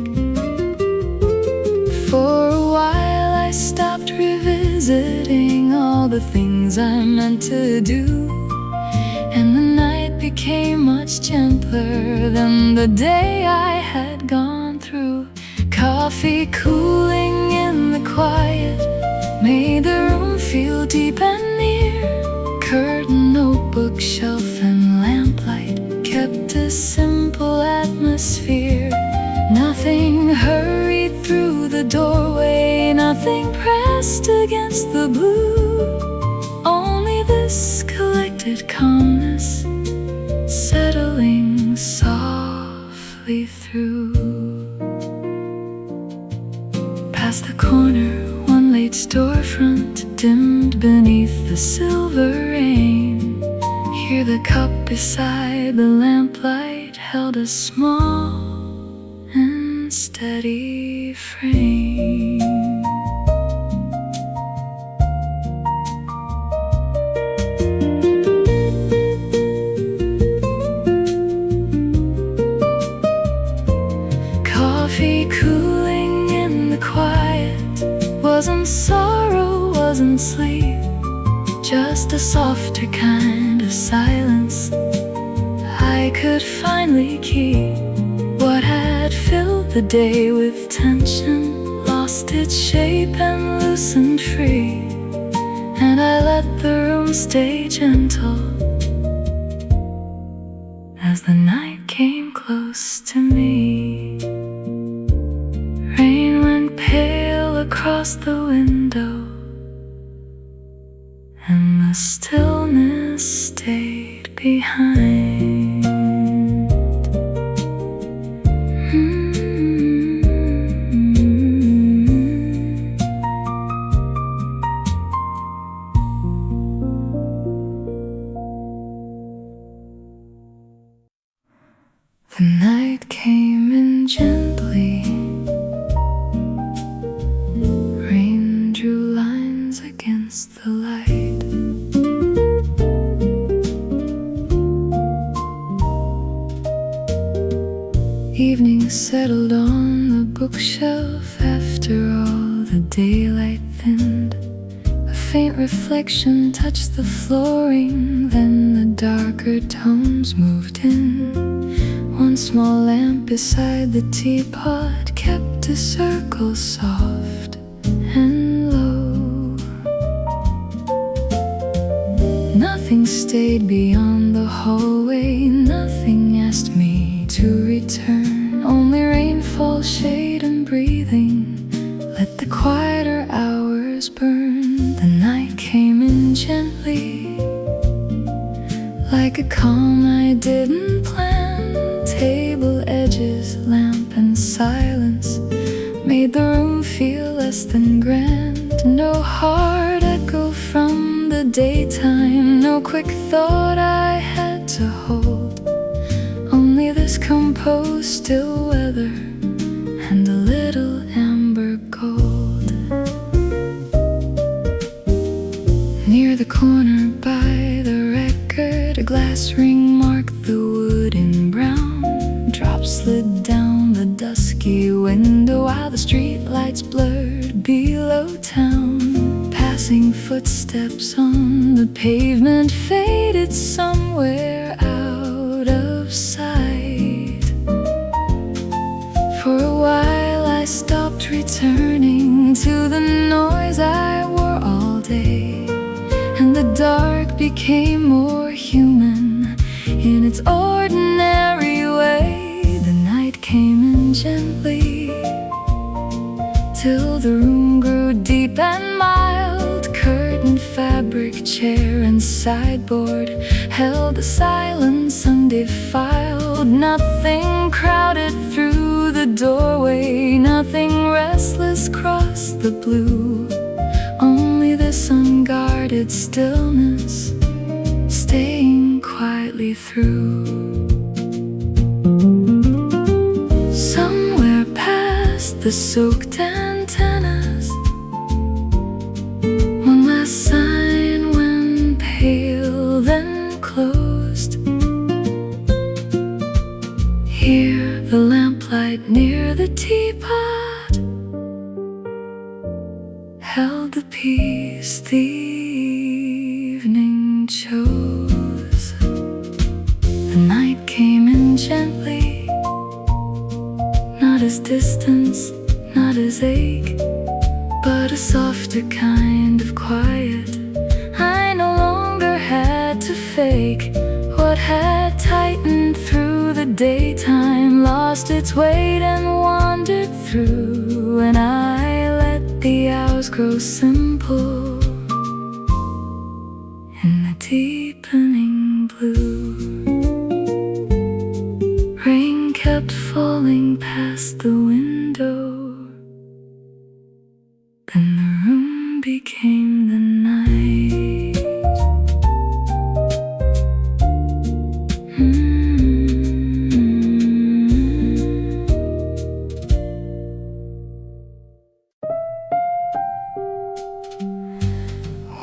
For a while I stopped revisiting all the things I meant to do, and the night became much gentler than the day I had gone through. Coffee cooling in the quiet made the room feel deep and near. Curtain, notebook, shelf and lamplight kept a simple atmosphere. Nothing hurried through the doorway, nothing pressed against the blue. Only this collected calmness settling softly through. Past the corner, one late storefront dimmed beneath the silver rain. Here the cup beside the lamplight held a small and steady frame. Coffee cooling in the quiet, wasn't sorrow, wasn't sleep, just a softer kind of silence I could finally keep. What had filled the day with tension lost its shape and loosened free, and I let the room stay gentle as the night came close to me. Rain went pale across the window, and the stillness stayed behind. The night came in gently. Rain drew lines against the light. Evening settled on the bookshelf after all the daylight thinned. A faint reflection touched the flooring, then the darker tones moved in. One small lamp beside the teapot kept a circle soft and low. Nothing stayed beyond the hallway, nothing asked me to return. Only rainfall, shade and breathing let the quieter hours burn. The night came in gently, like a calm I didn't plan. Table edges, lamp and silence made the room feel less than grand. No hard echo from the daytime, no quick thought I had to hold. Only this composed still weather and a little amber gold. Near the corner by the record, a glass ring marked the wood in brown. Drops slid down the dusky window while the street lights blurred below town. Passing footsteps on the pavement faded somewhere out of sight. For a while I stopped returning to the noise I wore all day, and the dark became more human in its ordinary way. The night came in gently till the room grew deep and mild. Curtain, fabric, chair and sideboard held a silence undefiled. Nothing crowded through the doorway, nothing restless crossed the blue. Only this unguarded stillness staying quietly through. the soaked antennas. One last sign when pale, then closed. Here the lamplight near the teapot held the peace the evening chose. The night came in gently, not as distance, not as ache, but a softer kind of quiet. I no longer had to fake. What had tightened through the daytime lost its weight and wandered through, and I let the hours grow simple in the deepening blue. Rain kept falling past the window, then the room became the night.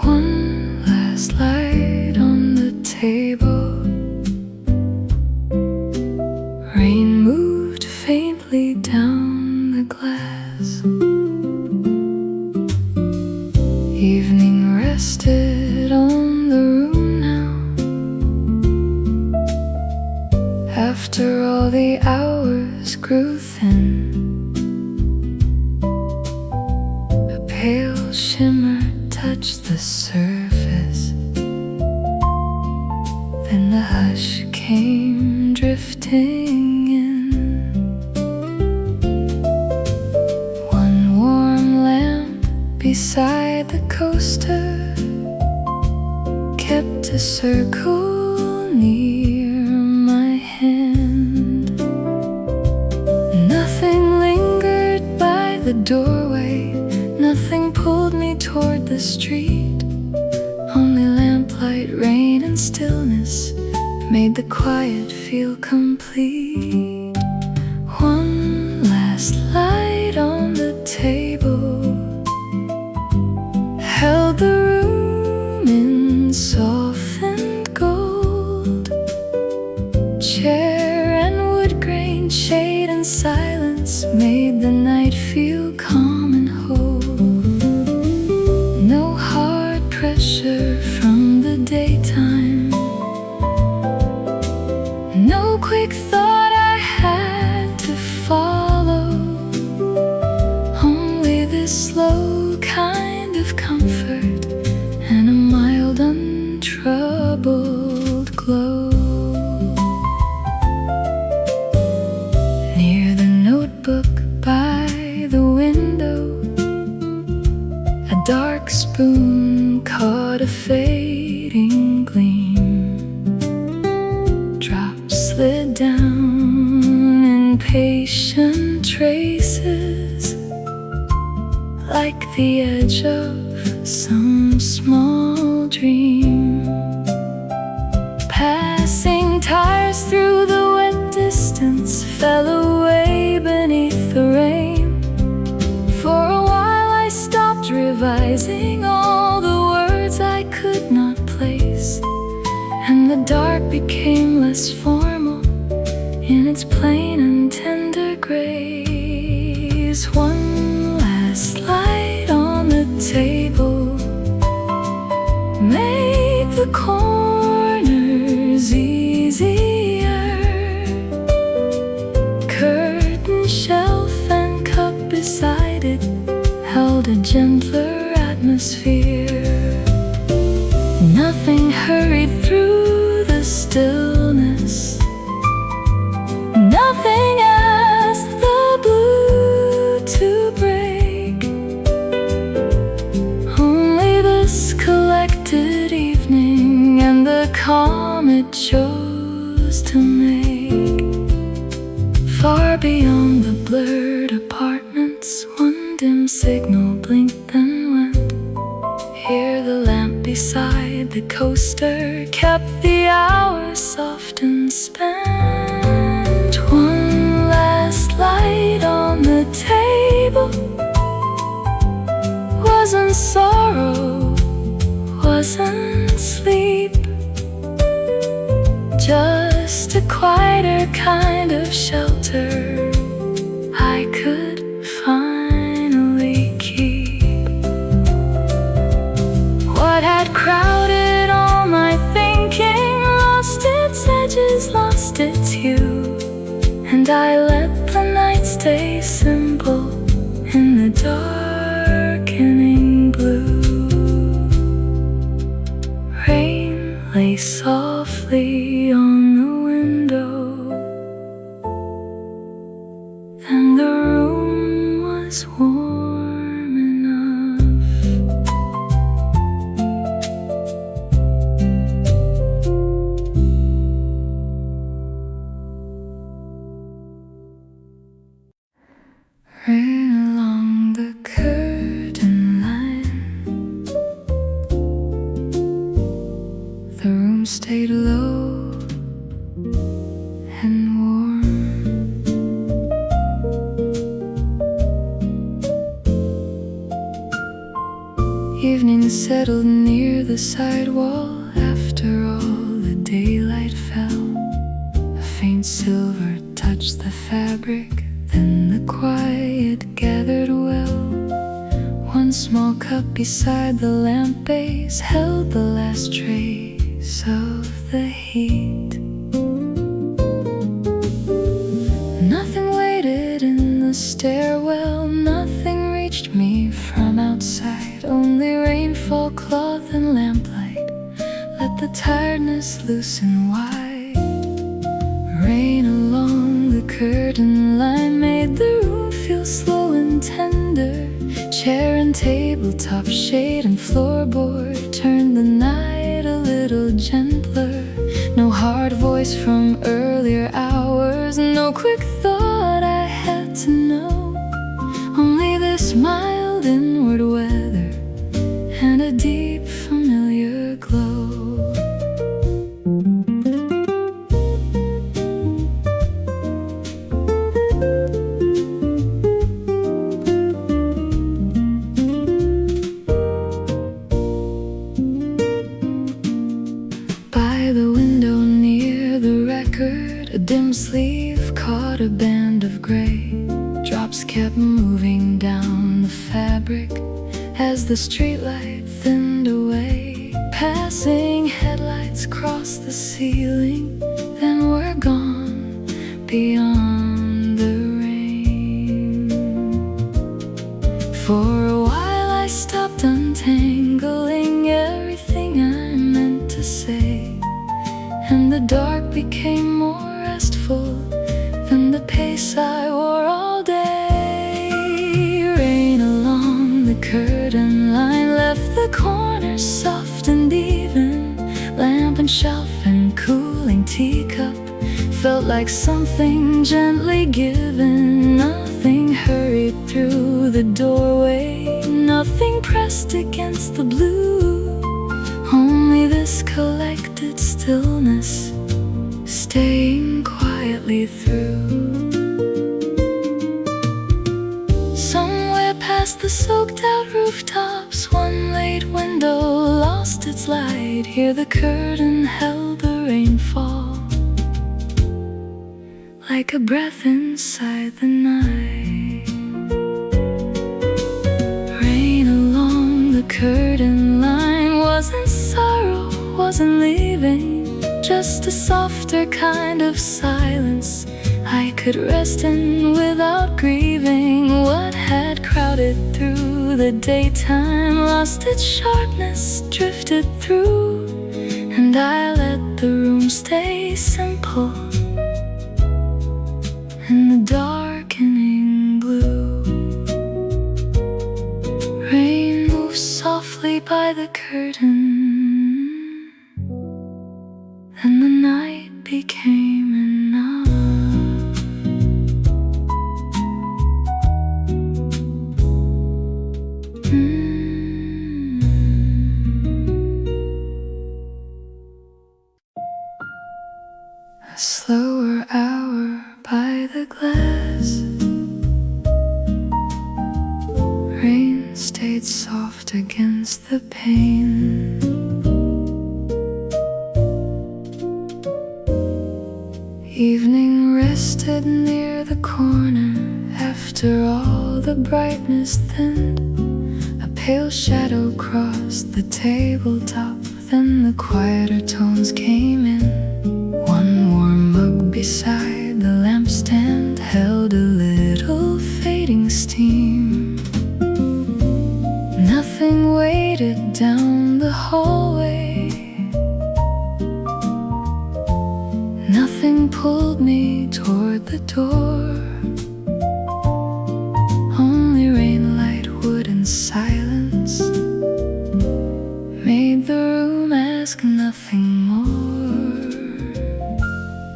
One last light on the table. Rain moved faintly down the glass. Evening rested on the room now. After all the hours grew thin, a pale shimmer touched the surface. Then the hush came drifting in. One warm lamp beside the coaster kept a circle near my hand. Nothing lingered by the doorway, nothing pulled me toward the street. Only lamplight, rain, and stillness made the quiet feel complete. One last light on the table held the room in softened gold. Chair and wood grain, shade and silence made the night feel calm and whole. No hard pressure from the daytime, no quick thought I had to follow. Only this slow kind of comfort and a mild, untroubled glow. Near the notebook by the window, a dark spoon caught a fading gleam. Drops slid down in patient traces, like the edge of some small dream. Passing tires through the wet distance fell away beneath the rain. For a while I stopped revising all the words I could not place, and the dark became less formal in its plain and tender grace. One last light on the table made the corners easier. Curtain, shelf, and cup beside it held a gentler atmosphere. Nothing hurried through the stillness, nothing asked the blue to break. Only this collected evening and the calm it chose to make. Far beyond the blurred apartments, one dim signal blinked then went. Here the lamp beside the coaster kept the hours soft and spent. One last light on the table softer kind of shelter I could finally keep. What had crowded all my thinking lost its edges, lost its hue, and I let the night stay simple in the darkening blue. Rain lay softly on the window, and the room was warm enough. Rain along the curtain line, the room stayed low and warm. Evening settled near the sidewall. After all, the daylight fell. A faint silver touched the fabric, then the quiet gathered well. One small cup beside the lamp base held the last trace of the heat. Nothing waited in the stairwell, nothing reached me from outside. Only rainfall cloth and lamplight let the tiredness loose and wide. Rain along the curtain line made the room feel slow and tender. Chair and tabletop, shade and floorboard turned the night a little gentler. No hard voice from earlier hours, no quick thought I had to know. Only this mild inward weather and a deep familiar glow. By the window near the record, a dim sleeve caught a band of gray. Drops kept moving down the fabric as the streetlight thinned away. Passing headlights crossed the ceiling, then were gone beyond the rain. For a while I stopped untangling everything I meant to say, and the dark became more restful than the pace I wore all day. Rain along the curtain line left the corners soft and even. Lamp and shelf and cooling teacup felt like something gently given. Nothing hurried through the doorway, nothing pressed against the blue. Only this collected stillness staying quietly through. Somewhere past the soaked out rooftops, one late window lost its light. Here the curtain held the rainfall like a breath inside the night. Rain along the curtain line wasn't sorrow, wasn't leaving, just a softer kind of silence I could rest in without grieving. What had crowded through the daytime lost its sharpness, drifted through, and I let the room stay simple in the darkening blue. Rain moves softly by the curtain, and the night became enough. A slower hour by the glass. Rain stayed soft against the pane. Evening rested near the corner. After all the brightness thinned, a pale shadow crossed the tabletop. Then the quieter tones came in. One warm mug beside the lampstand held a little fading steam. Nothing waited down the hallway. Nothing pulled me toward the door. Only rain, light, wood, and silence made the room ask nothing more.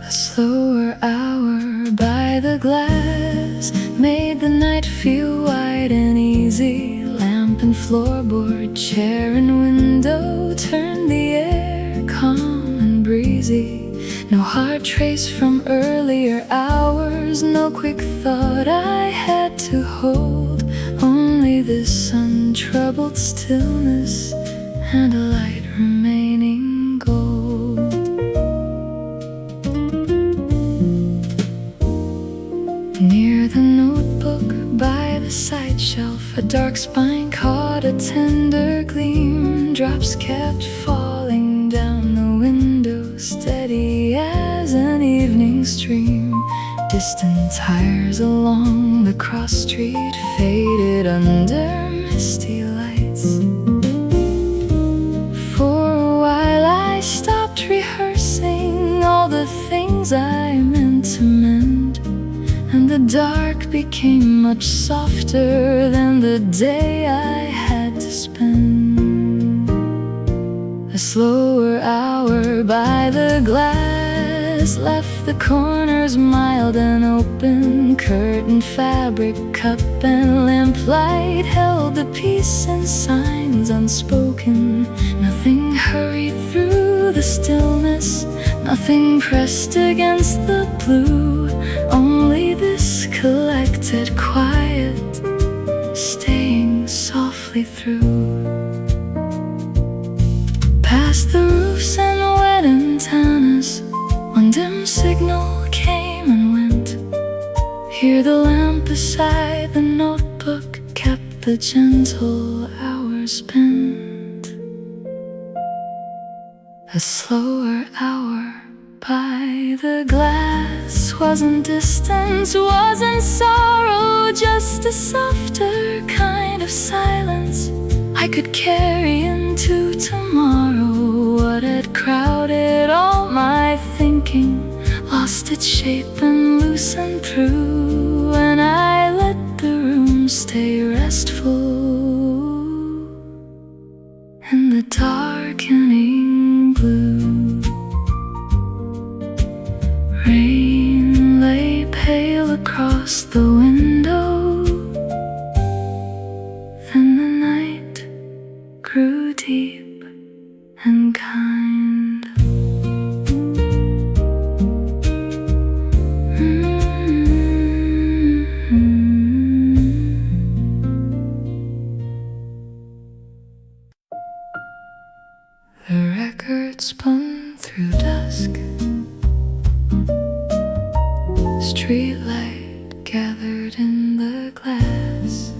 A slower hour by the glass made the night feel wide and easy. Lamp and floorboard, chair and window turned the air calm and breezy. No hard trace from earlier hours, no quick thought I had to hold. Only this untroubled stillness and a light remaining gold. Near the notebook by the side shelf, a dark spine caught a tender gleam. Drops kept falling down the window, steady as an evening stream. Distant tires along the cross street faded under misty lights. For a while I stopped rehearsing all the things I meant to mend, and the dark became much softer than the day I had to spend. A slower hour by the glass left the corners mild and open. Curtain, fabric, cup, and lamplight held the peace and signs unspoken. Nothing hurried through the stillness, nothing pressed against the blue. Only this collected quiet, staying softly through. Past the roofs and wet antennas, one dim signal came and went. Here the lamp beside the notebook kept the gentle hours spent. A slower hour by the glass wasn't distance, wasn't sorrow, just a softer kind of silence I could carry into tomorrow. What had crowded all my thinking lost its shape and loosened through, and I let the room stay restful in the darkening blue. Rain lay pale across the window, then the night grew deep and kind. The record spun through dusk. Streetlight gathered in the glass.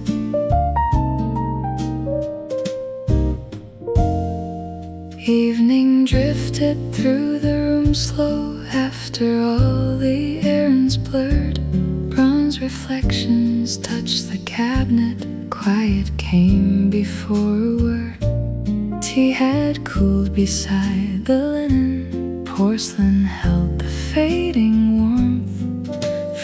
Evening drifted through the room slow. After all the errands blurred, bronze reflections touched the cabinet. Quiet came before a word. Tea had cooled beside the linen. Porcelain held the fading warmth.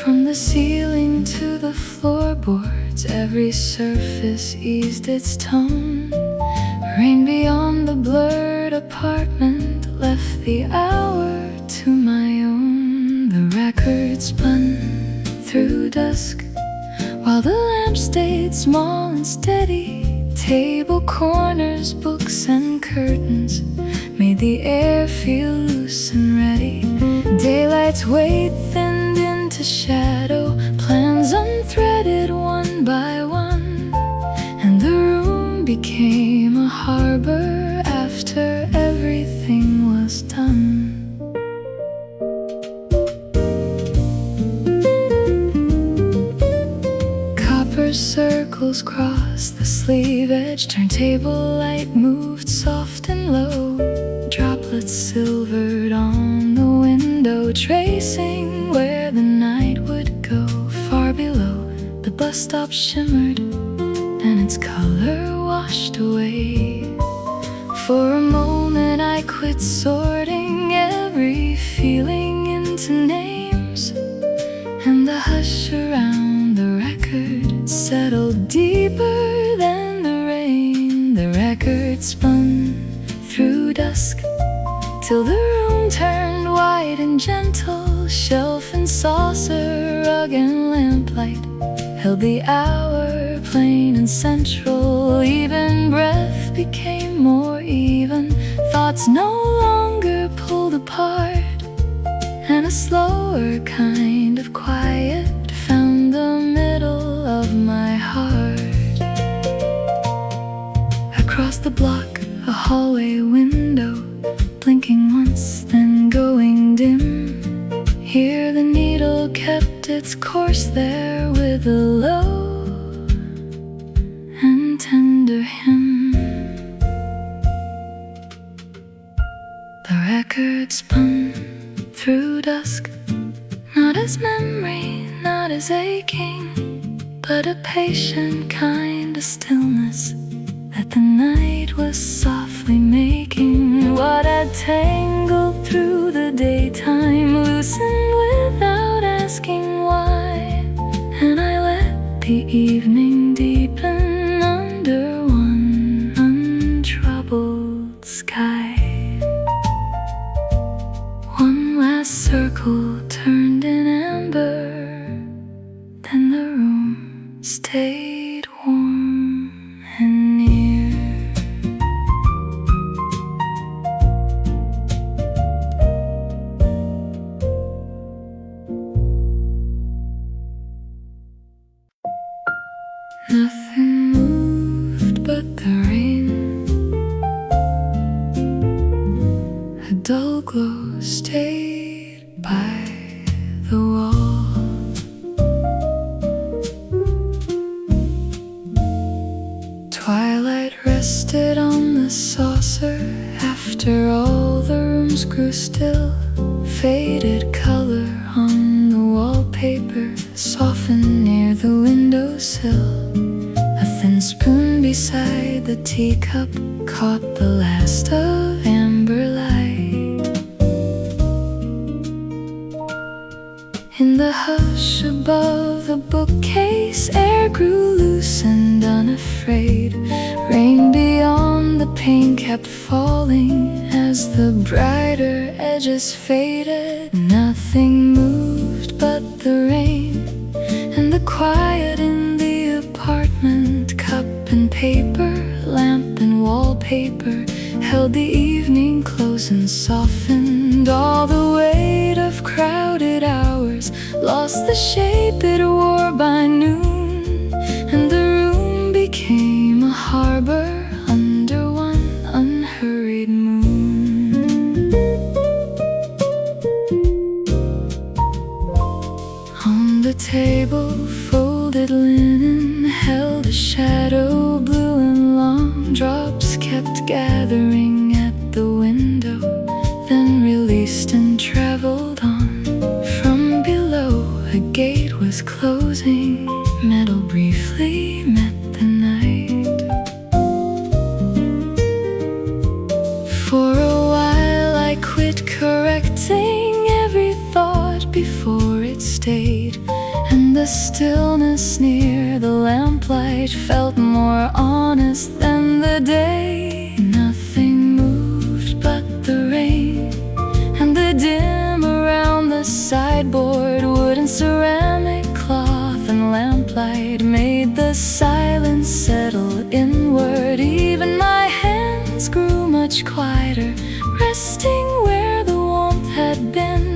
From the ceiling to the floorboards, every surface eased its tone. Rain beyond the blurred apartment left the hour to my own. The record spun through dusk, while the lamp stayed small and steady. Table corners, books and curtains made the air feel loose and ready. Daylight's weight thinned into shadow, plans unthreaded one by one, and the room became a harbor after everything was done. Color circles crossed the sleeve edge. Turntable light moved soft and low. Droplets silvered on the window, tracing where the night would go. Far below, the bus stop shimmered, then its color washed away. For a moment I quit sorting every feeling into names, and the hush around the record settled deeper than the rain. The record spun through dusk till the room turned white and gentle. Shelf and saucer, rug and lamplight held the hour plain and central. Even breath became more even. Thoughts no longer pulled apart, and a slower kind of quiet found the middle of my heart. Across the block, a hallway window, blinking once, then going dim. Here the needle kept its course there with a low and tender hymn. The record spun through dusk, not as memory, not as aching, but a patient kind of stillness that the night was softly making. What had tangled through the daytime loosened without asking why, and I let the evening deepen under one untroubled sky. One last circle turned in amber, then the room stayed warm and near. Nothing moved but the rain. A dull glow stayed by the wall. Twilight rested on the saucer. After all, the rooms grew still. Faded color on the wallpaper softened near the windowsill. A thin spoon beside the teacup caught the last of amber light. In the hush above the bookcase, air grew loose and unafraid. Rain beyond the pane kept falling as the brighter edges faded. Nothing moved but the rain and the quiet in the apartment. Cup and paper, lamp and wallpaper held the evening close and softened. All the weight of crowded hours lost the shape it wore by noon, and the room became a harbor under one unhurried moon. On the table, folded linen held a shadow, blue and long. Drops kept gathering at the window, then released and traveled on. From below, a gate was closing. Metal briefly met the night. For a while I quit correcting every thought before it stayed, and the stillness near the lamplight felt more honest than the day. Nothing moved but the rain and the dim around the sideboard. Wood and ceramic, cloth and lamplight made the silence settle inward. Even my hands grew much quieter, resting where the warmth had been,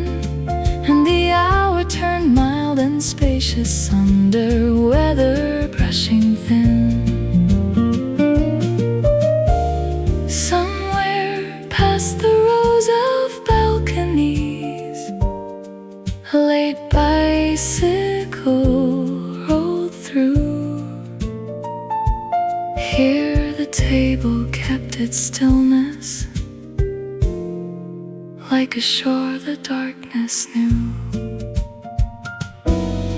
and the hour turned mild and spacious under weather brushing thin. Somewhere past the rows of balconies, a late bicycle rolled through. its stillness, like a shore the darkness knew.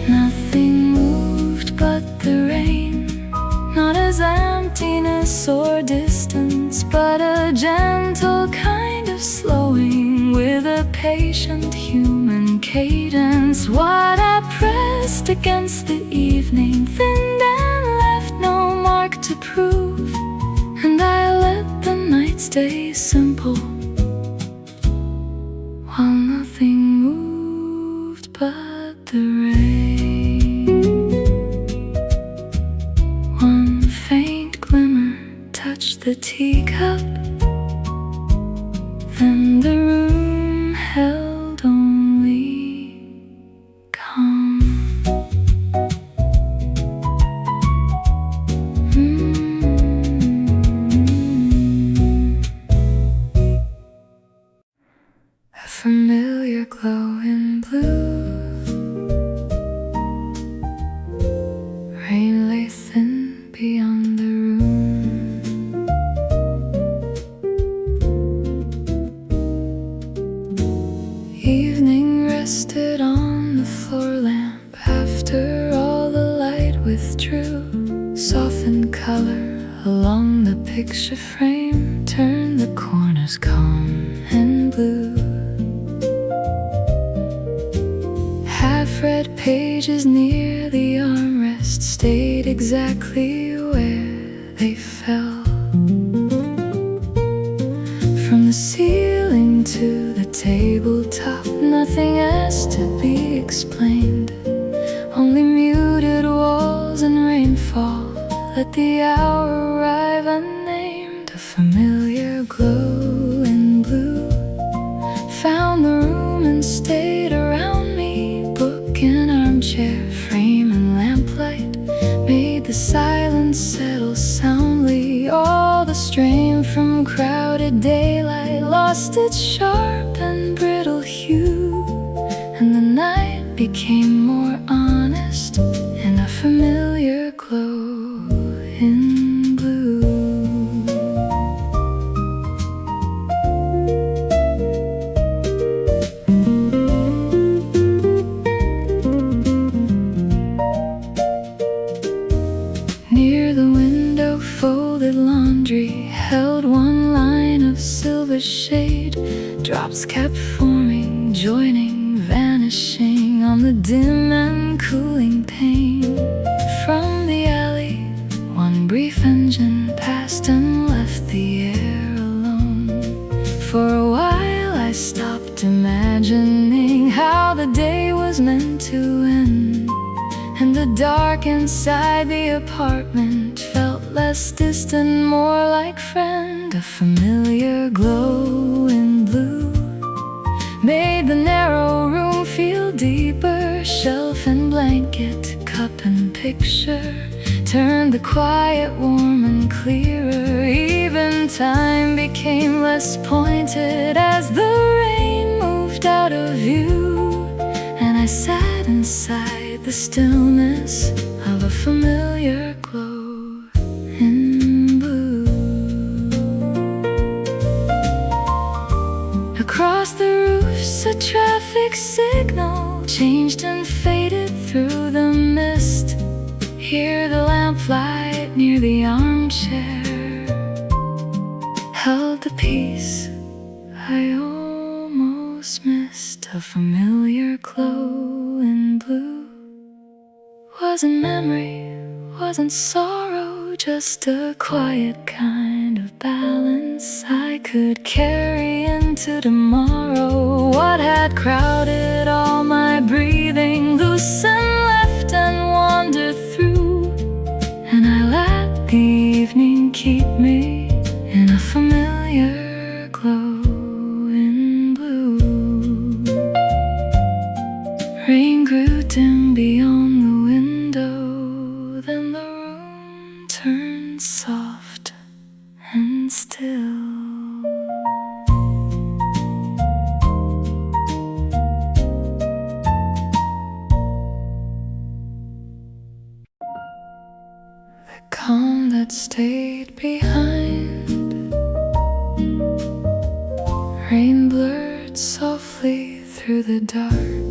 Nothing moved but the rain, not as emptiness or distance, but a gentle kind of slowing with a patient human cadence. What I pressed against the evening thinned and left no mark to prove, and I let the night stay simple, while nothing moved but the rain. One faint glimmer touched the teacup, then the room held only calm. A familiar glow in blue, rain lay thin beyond the room. Evening rested on the floor lamp after all the light withdrew. Softened color along the picture frame turned the corners calm and blue. Half-read pages near the armrest stayed exactly where they fell. From the ceiling to the tabletop, nothing asked to be explained, only muted walls and rainfall. Let the hour arrive unnamed. A familiar glow in blue found the room and stayed around me. Book and armchair, frame and lamplight made the silence settle soundly. All the strain from crowded daylight lost its sharp and brittle hue, and the night became more honest in a familiar glow in blue. Near the window, folded laundry held one line of silver shade. Drops kept forming, joining, vanishing on the dim and cooling pane. From the alley, one brief engine passed and left the air alone. For a while I stopped imagining how the day was meant to end, and the dark inside the apartment felt less distant, more like friend. A familiar glow in blue made the narrow room feel deeper. Shelf and blanket, cup and picture turned the quiet warm and clearer. Even time became less pointed as the rain moved out of view, and I sat inside the stillness of a familiar glow in blue. Across the roofs a traffic signal changed and faded through the mist. Here the lamplight near the armchair held the peace I almost missed. A familiar glow in blue wasn't memory, wasn't sorrow, just a quiet kind of balance I could carry into tomorrow. What had crowded all my breathing loosened, left and wandered through, and I let the evening keep me in a familiar glow in blue. Rain grew dim beyond the window, then the room turned soft and still. The calm that stayed behind cut softly through the dark.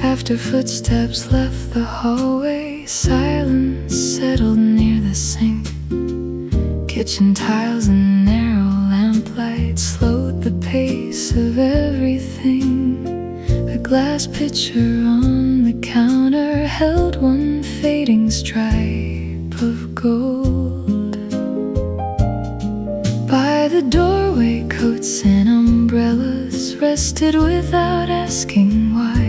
After footsteps left the hallway, silence settled near the sink. Kitchen tiles and narrow lamplight slowed the pace of everything. A glass pitcher on the counter held one fading stripe of gold. By the doorway, coats and umbrellas rested without asking why.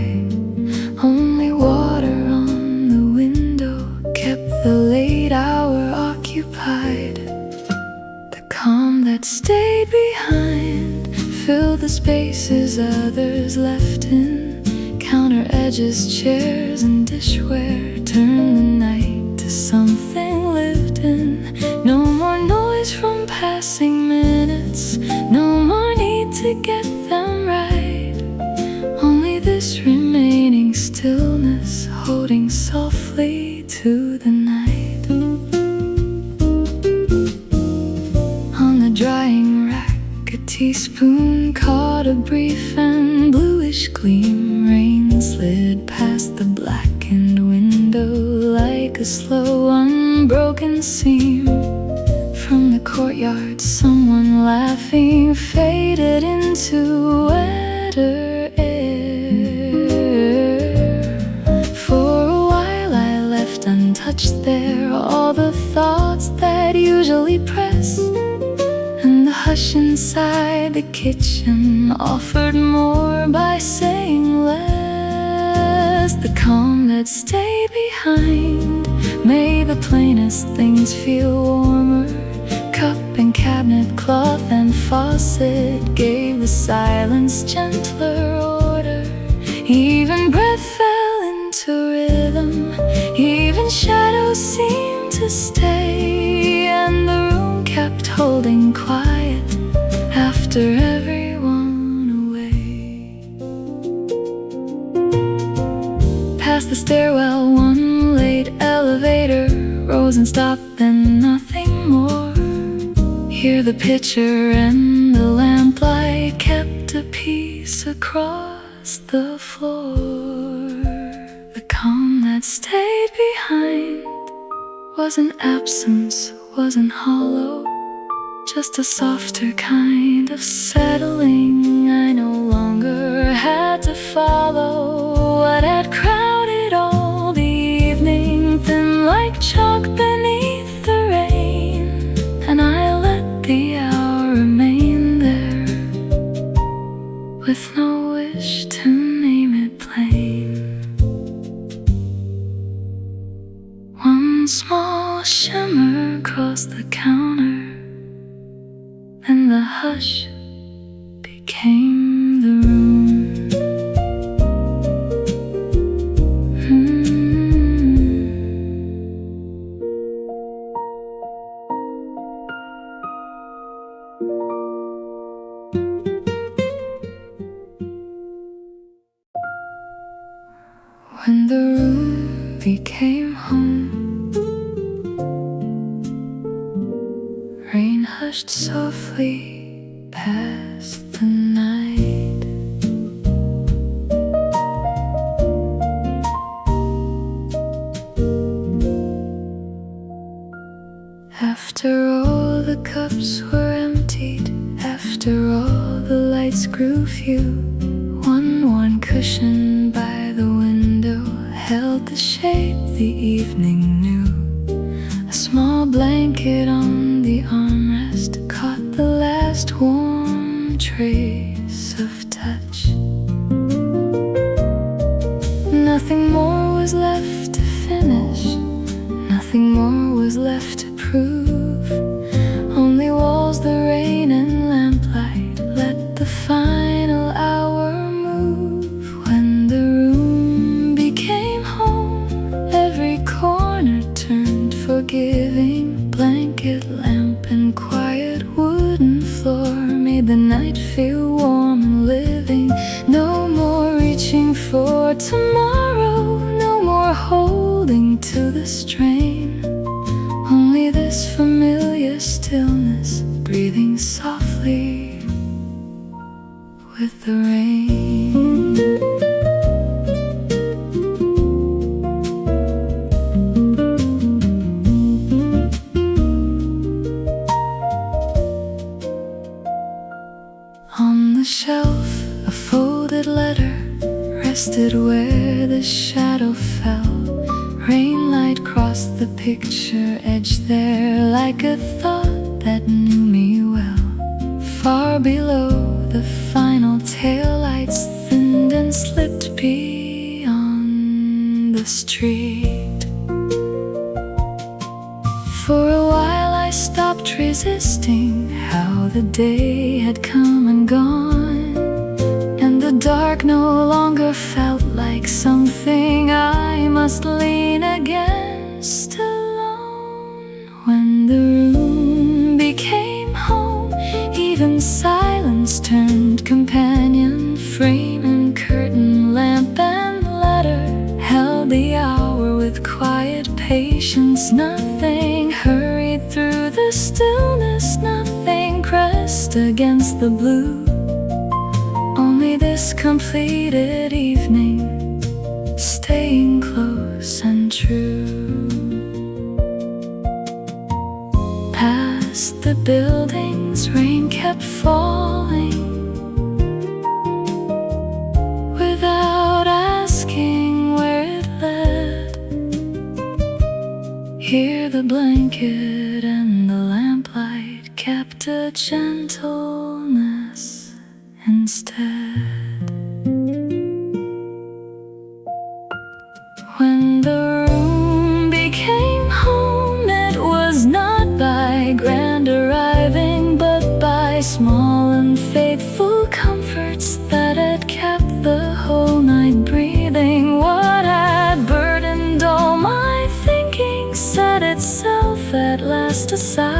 Only water on the window kept the late hour occupied. The calm that stayed behind filled the spaces others left in. Counter edges, chairs, and dishware turned the night to something lived in. No more noise from passing minutes, no more need to get them right. Only this remaining stillness holding softly to the night. On the drying rack, a teaspoon caught a brief and bluish gleam. Rain slid past the blackened window like a slow unbroken seam. From the courtyard, someone laughing faded into wetter air. For a while I left untouched there all the thoughts that usually press, and the hush inside the kitchen offered more by saying less. The calm that stayed behind made the plainest things feel warmer. Cup and cabinet, cloth and faucet gave the silence gentler order. Even breath fell into rhythm, even shadows seemed to stay, and the room kept holding quiet after everyone away. Past the stairwell, one late elevator rose and stopped, then nothing more. Here the pitcher and the lamplight kept a peace across the floor. The calm that stayed behind wasn't absence, wasn't hollow, just a softer kind of settling. I no longer had to follow what had crowded all the evening, thin like chalk beneath the rain, and I let the hour remain there with no wish to name it plain. One small shimmer across the counter, and the hush became the room. When the room became home, rain hushed softly past the night. After all the cups were emptied, after all the lights grew few, one worn cushion by the window held the shape the evening knew. A small blanket on the armrest caught the last warm trace of touch. Nothing more was left to finish, nothing more was left to prove. Only walls, the rain and lamplight let the final hour move. When the room became home, every corner turned forgiving. Blanket, lamp and quiet wooden floor made the night feel warm and living. No more reaching for tomorrow, no more holding to the strain. Only this familiar stillness, breathing softly with the rain. On the shelf, a folded letter rested where the shadow fell. Rain light crossed the picture edge there like a thought that knew me well. Far below, the final taillights thinned and slipped beyond the street. For a while I stopped resisting how the day had come and gone, and the dark no longer felt like something I must lean against alone. When the room became home, even silence turned companion. Frame and curtain, lamp and ladder held the hour with quiet patience. Nothing hurried through the stillness, nothing pressed against the blue. Only this completed evening, staying close and true. Past the buildings, rain kept falling without asking where it led. Here the blanket and the lamplight kept a gentleness instead. When the room became home, it was not by grand arriving, but by small and faithful comforts that had kept the whole night breathing. What had burdened all my thinking set itself at last aside.